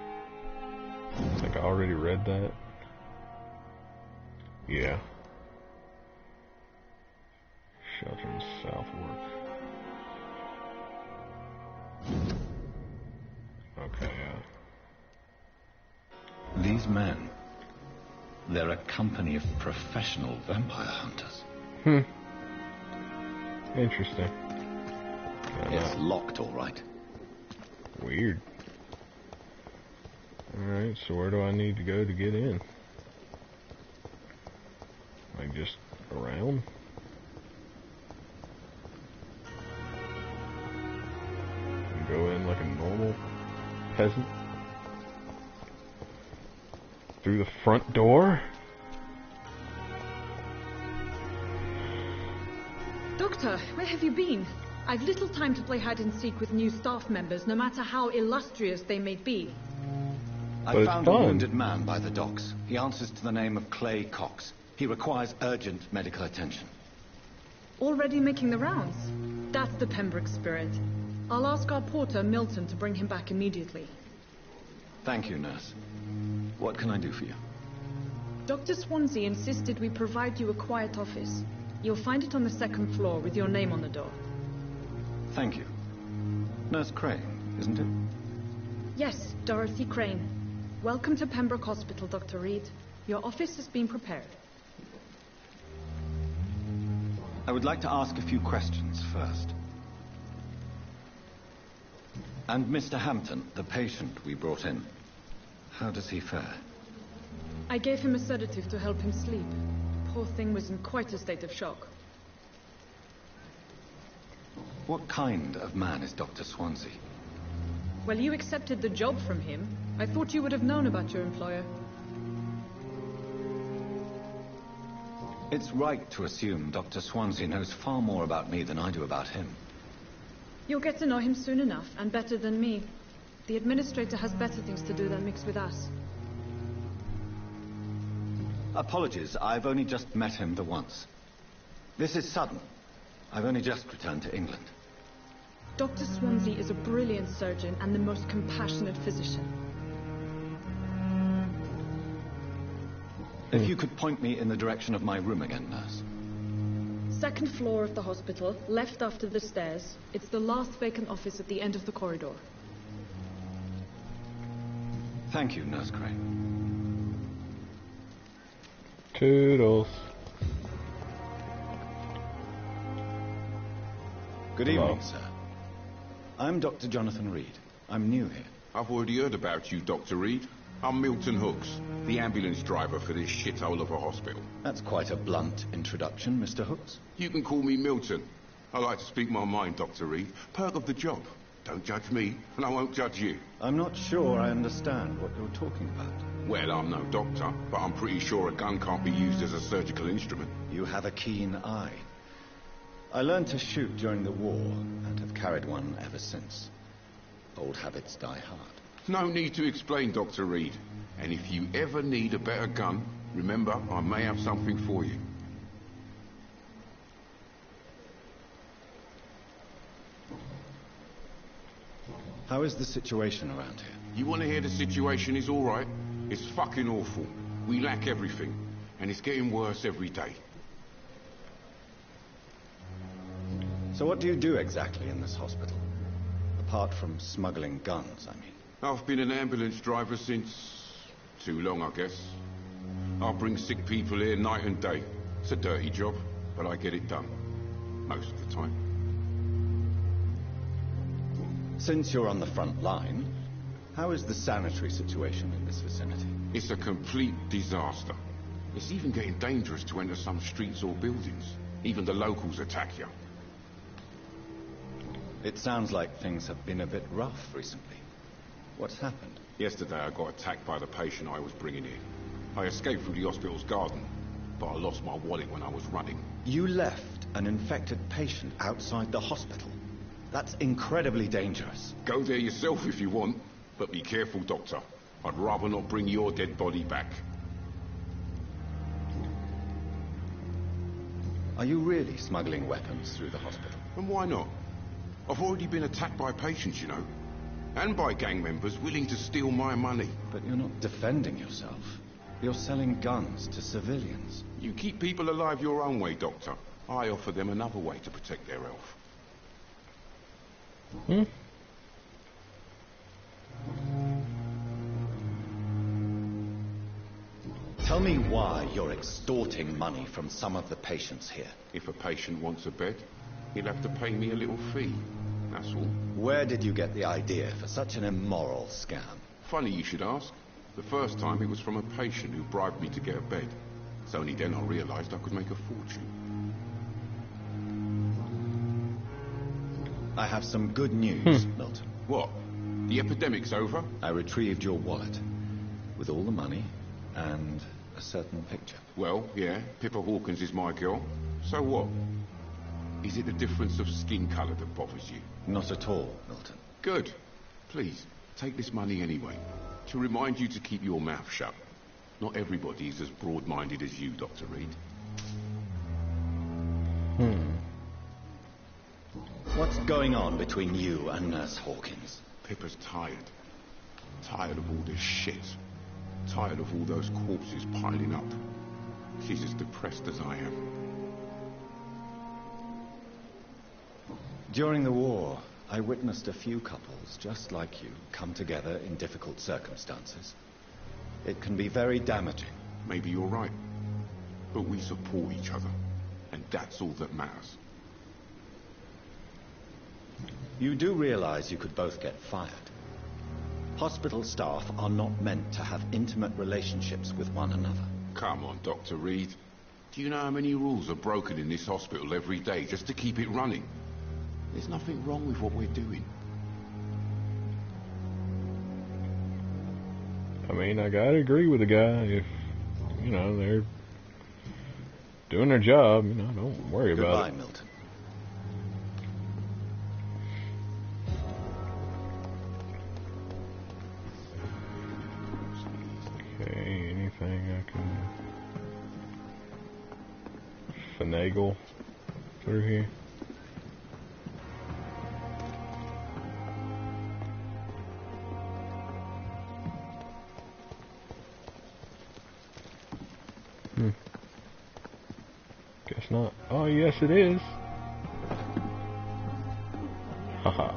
I think I already read that. Yeah. Shelter in Southwark. Okay, These men, they're a company of professional vampire hunters. Interesting. It's locked, all right. Weird. Alright, so where do I need to go to get in? Like, just around? And go in like a normal peasant. Through the front door? Doctor, where have you been? I've little time to play hide and seek with new staff members, no matter how illustrious they may be. I found a wounded man by the docks. He answers to the name of Clay Cox. He requires urgent medical attention. Already making the rounds? That's the Pembroke spirit. I'll ask our porter, Milton, to bring him back immediately. Thank you, nurse. What can I do for you? Dr. Swansea insisted we provide you a quiet office. You'll find it on the second floor with your name on the door. Thank you. Nurse Crane, isn't it? Yes, Dorothy Crane. Welcome to Pembroke Hospital, Dr. Reed. Your office has been prepared. I would like to ask a few questions first. And Mr. Hampton, the patient we brought in, how does he fare? I gave him a sedative to help him sleep. Poor thing was in quite a state of shock. What kind of man is Dr. Swansea? Well, you accepted the job from him. I thought you would have known about your employer. It's right to assume Dr. Swansea knows far more about me than I do about him. You'll get to know him soon enough, and better than me. The administrator has better things to do than mix with us. Apologies, I've only just met him the once. This is sudden. I've only just returned to England. Dr. Swansea is a brilliant surgeon and the most compassionate physician. If you could point me in the direction of my room again, nurse. Second floor of the hospital, left after the stairs. It's the last vacant office at the end of the corridor. Thank you, Nurse Crane. Toodles. Good evening, sir. I'm Dr. Jonathan Reed. I'm new here. I've already heard about you, Dr. Reed. I'm Milton Hooks, the ambulance driver for this shithole of a hospital. That's quite a blunt introduction, Mr. Hooks. You can call me Milton. I like to speak my mind, Dr. Reed. Perk of the job. Don't judge me, and I won't judge you. I'm not sure I understand what you're talking about. Well, I'm no doctor, but I'm pretty sure a gun can't be used as a surgical instrument. You have a keen eye. I learned to shoot during the war, and have carried one ever since. Old habits die hard. No need to explain, Dr. Reed. And if you ever need a better gun, remember, I may have something for you. How is the situation around here? You want to hear the situation is all right? It's fucking awful. We lack everything, and it's getting worse every day. So what do you do exactly in this hospital? Apart from smuggling guns, I mean. I've been an ambulance driver since... too long, I guess. I bring sick people here night and day. It's a dirty job, but I get it done. Most of the time. Since you're on the front line, how is the sanitary situation in this vicinity? It's a complete disaster. It's even getting dangerous to enter some streets or buildings. Even the locals attack you. It sounds like things have been a bit rough recently. What's happened? Yesterday I got attacked by the patient I was bringing in. I escaped through the hospital's garden, but I lost my wallet when I was running. You left an infected patient outside the hospital? That's incredibly dangerous. Go there yourself if you want, but be careful, Doctor. I'd rather not bring your dead body back. Are you really smuggling weapons through the hospital? And why not? I've already been attacked by patients, you know. And by gang members willing to steal my money. But you're not defending yourself. You're selling guns to civilians. You keep people alive your own way, Doctor. I offer them another way to protect their health. Tell me why you're extorting money from some of the patients here. If a patient wants a bed, he'll have to pay me a little fee. That's all. Where did you get the idea for such an immoral scam? Funny you should ask. The first time it was from a patient who bribed me to get a bed. It's only then I realized I could make a fortune. I have some good news, Milton. What? The epidemic's over? I retrieved your wallet with all the money and a certain picture. Well, yeah, Pippa Hawkins is my girl. So what? Is it the difference of skin colour that bothers you? Not at all, Milton. Good. Please, take this money anyway. To remind you to keep your mouth shut. Not everybody is as broad-minded as you, Dr. Reed. What's going on between you and Nurse Hawkins? Pippa's tired. Tired of all this shit. Tired of all those corpses piling up. She's as depressed as I am. During the war, I witnessed a few couples, just like you, come together in difficult circumstances. It can be very damaging. Maybe you're right. But we support each other. And that's all that matters. You do realize you could both get fired. Hospital staff are not meant to have intimate relationships with one another. Come on, Dr. Reed. Do you know how many rules are broken in this hospital every day just to keep it running? There's nothing wrong with what we're doing. I mean, I gotta agree with the guy. If, you know, they're doing their job, you know, don't worry about it. Goodbye, Milton. Okay, anything I can finagle through here? Guess not. Oh, yes, it is. Haha.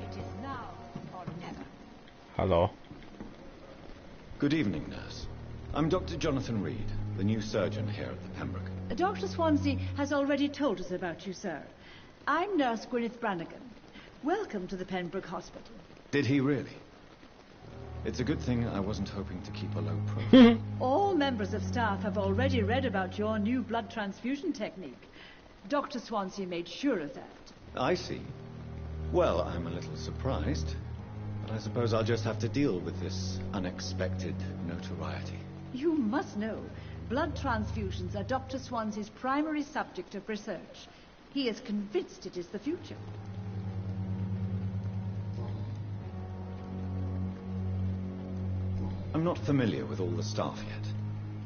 It is now or never. Hello. Good evening, nurse. I'm Dr. Jonathan Reed, the new surgeon here at the Pembroke. Dr. Swansea has already told us about you, sir. I'm Nurse Gwyneth Brannigan. Welcome to the Pembroke Hospital. Did he really? It's a good thing I wasn't hoping to keep a low profile. All members of staff have already read about your new blood transfusion technique. Dr. Swansea made sure of that. I see. Well, I'm a little surprised, but I suppose I'll just have to deal with this unexpected notoriety. You must know, blood transfusions are Dr. Swansea's primary subject of research. He is convinced it is the future. I'm not familiar with all the staff yet.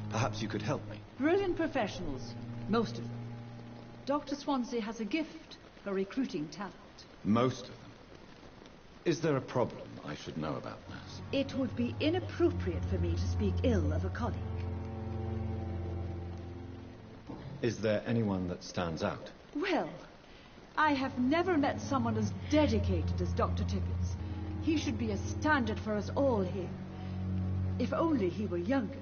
Perhaps you could help me. Brilliant professionals, most of them. Dr. Swansea has a gift for recruiting talent. Most of them. Is there a problem I should know about, nurse? It would be inappropriate for me to speak ill of a colleague. Is there anyone that stands out? Well, I have never met someone as dedicated as Dr. Tippins. He should be a standard for us all here. If only he were younger.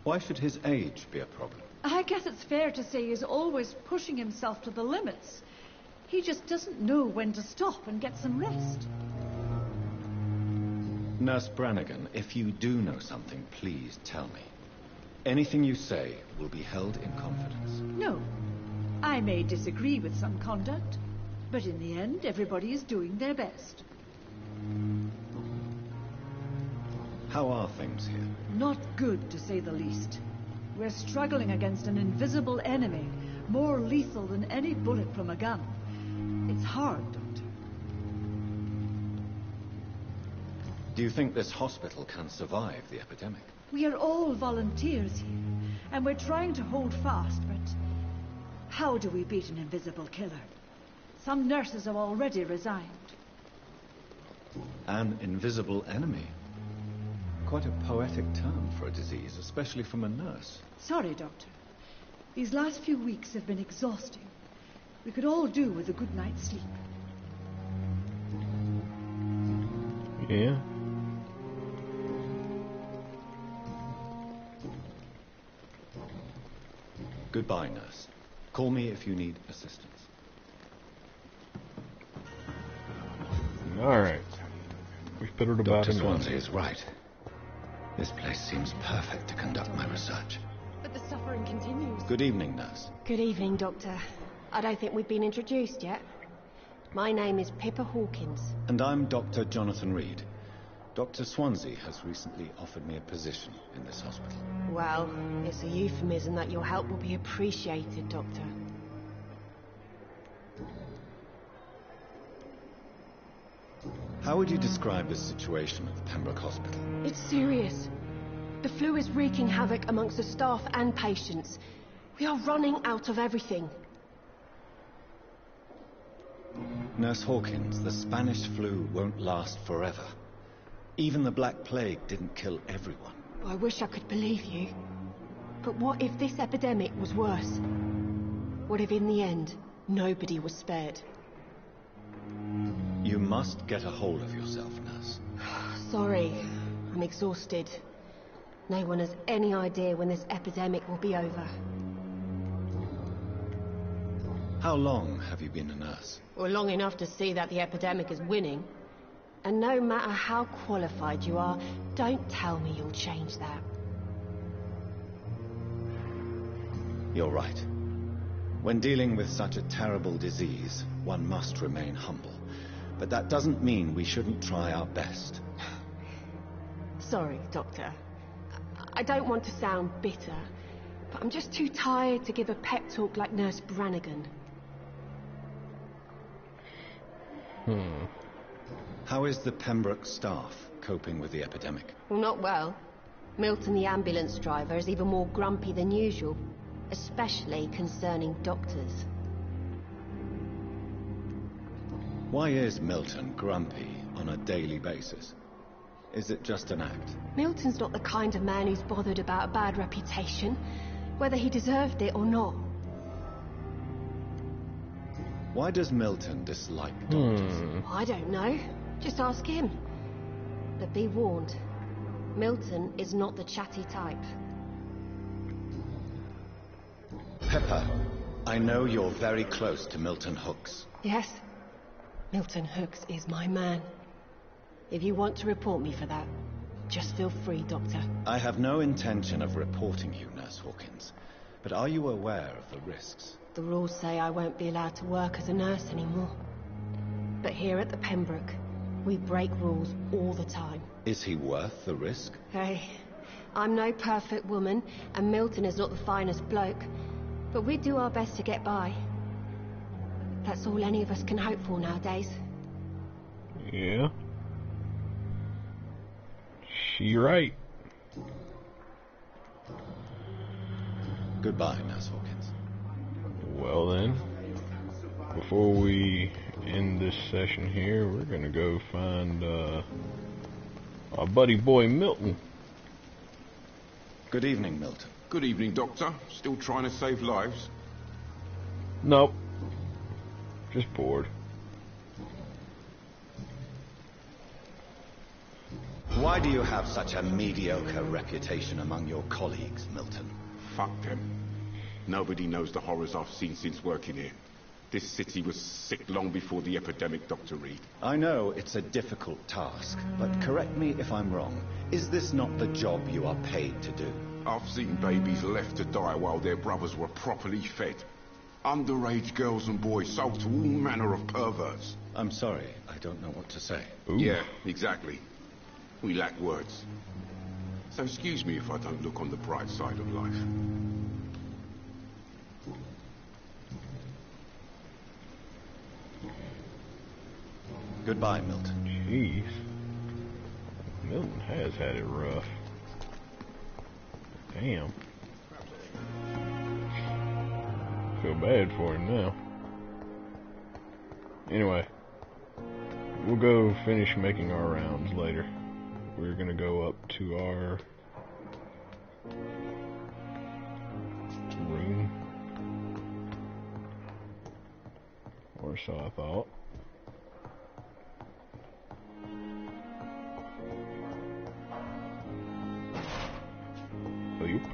Why should his age be a problem? I guess it's fair to say he's always pushing himself to the limits. He just doesn't know when to stop and get some rest. Nurse Brannigan, if you do know something, please tell me. Anything you say will be held in confidence. No. I may disagree with some conduct, but in the end, everybody is doing their best. How are things here? Not good, to say the least. We're struggling against an invisible enemy, more lethal than any bullet from a gun. It's hard, Doctor. Do you think this hospital can survive the epidemic? We are all volunteers here, and we're trying to hold fast, but how do we beat an invisible killer? Some nurses have already resigned. An invisible enemy? Quite a poetic term for a disease, especially from a nurse. Sorry, Doctor. These last few weeks have been exhausting. We could all do with a good night's sleep. Yeah. Goodbye, nurse. Call me if you need assistance. All right. We've put it about Dr. Swansea is right. This place seems perfect to conduct my research. But the suffering continues. Good evening, nurse. Good evening, Doctor. I don't think we've been introduced yet. My name is Pippa Hawkins. And I'm Dr. Jonathan Reed. Dr. Swansea has recently offered me a position in this hospital. Well, it's a euphemism that your help will be appreciated, Doctor. How would you describe the situation at the Pembroke Hospital? It's serious. The flu is wreaking havoc amongst the staff and patients. We are running out of everything. Nurse Hawkins, the Spanish flu won't last forever. Even the Black Plague didn't kill everyone. I wish I could believe you. But what if this epidemic was worse? What if in the end, nobody was spared? You must get a hold of yourself, nurse. Sorry, I'm exhausted. No one has any idea when this epidemic will be over. How long have you been a nurse? Well, long enough to see that the epidemic is winning. And no matter how qualified you are, don't tell me you'll change that. You're right. When dealing with such a terrible disease, one must remain humble. But that doesn't mean we shouldn't try our best. Sorry, Doctor. I don't want to sound bitter, but I'm just too tired to give a pep talk like Nurse Brannigan. How is the Pembroke staff coping with the epidemic? Well, not well. Milton, the ambulance driver, is even more grumpy than usual, especially concerning doctors. Why is Milton grumpy on a daily basis? Is it just an act? Milton's not the kind of man who's bothered about a bad reputation, whether he deserved it or not. Why does Milton dislike doctors? I don't know. Just ask him. But be warned, Milton is not the chatty type. Pepper, I know you're very close to Milton Hooks. Yes, Milton Hooks is my man. If you want to report me for that, just feel free, Doctor. I have no intention of reporting you, Nurse Hawkins. But are you aware of the risks? The rules say I won't be allowed to work as a nurse anymore. But here at the Pembroke, we break rules all the time. Is he worth the risk? Hey, I'm no perfect woman, and Milton is not the finest bloke. But we do our best to get by. That's all any of us can hope for nowadays. Yeah. She right. Goodbye, Nurse Hawkins. Well then, before we end this session here, we're gonna go find our buddy boy Milton. Good evening, Milton. Good evening, Doctor. Still trying to save lives? Nope. Just bored. Why do you have such a mediocre reputation among your colleagues, Milton? Fuck them. Nobody knows the horrors I've seen since working here. This city was sick long before the epidemic, Dr. Reed. I know it's a difficult task, but correct me if I'm wrong. Is this not the job you are paid to do? I've seen babies left to die while their brothers were properly fed. Underage girls and boys sold to all manner of perverts. I'm sorry, I don't know what to say. Ooh. Yeah, exactly. We lack words. So excuse me if I don't look on the bright side of life. Goodbye, Milton. Jeez. Milton has had it rough. Damn. Feel bad for him now. Anyway, we'll go finish making our rounds later. We're gonna go up to our room. Or so I thought. Boop.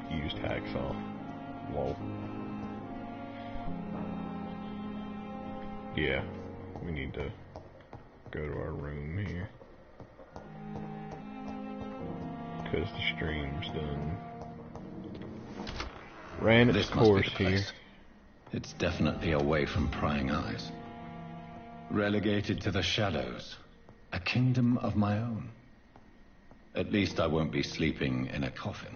Used hacksaw. Lol. Yeah, we need to go to our room here. Because the stream's done. Ran its course here. It's definitely away from prying eyes. Relegated to the shadows. A kingdom of my own. At least I won't be sleeping in a coffin.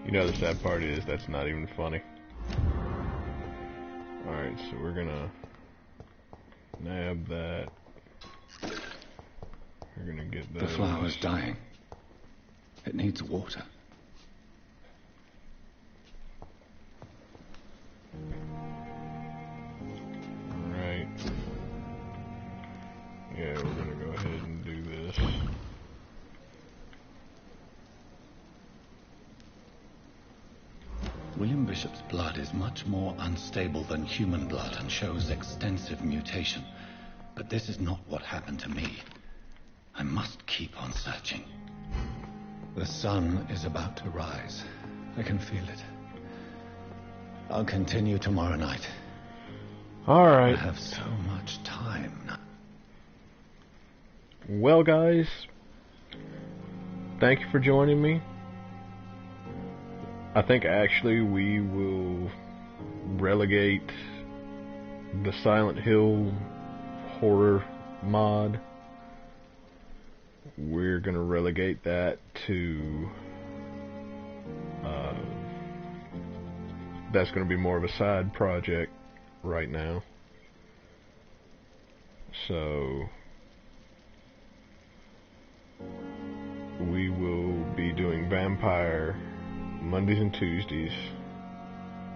You know the sad part is, that's not even funny. Alright, so we're gonna nab that. We're gonna get those. The flower's dying. It needs water. Alright. Yeah, we're gonna go ahead and do this. William Bishop's blood is much more unstable than human blood and shows extensive mutation. But this is not what happened to me. I must keep on searching. The sun is about to rise. I can feel it. I'll continue tomorrow night. Alright. I have so much time now. Well, guys, thank you for joining me. I think actually we will relegate the Silent Hill horror mod. We're going to relegate that to that's going to be more of a side project right now. So we will be doing Vampyr Mondays and Tuesdays,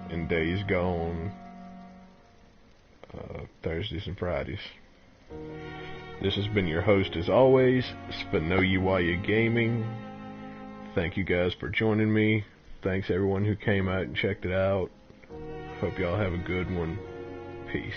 and Days Gone Thursdays and Fridays. This has been your host, as always, SvnoyiWaya Gaming. Thank you guys for joining me. Thanks everyone who came out and checked it out. Hope y'all have a good one. Peace.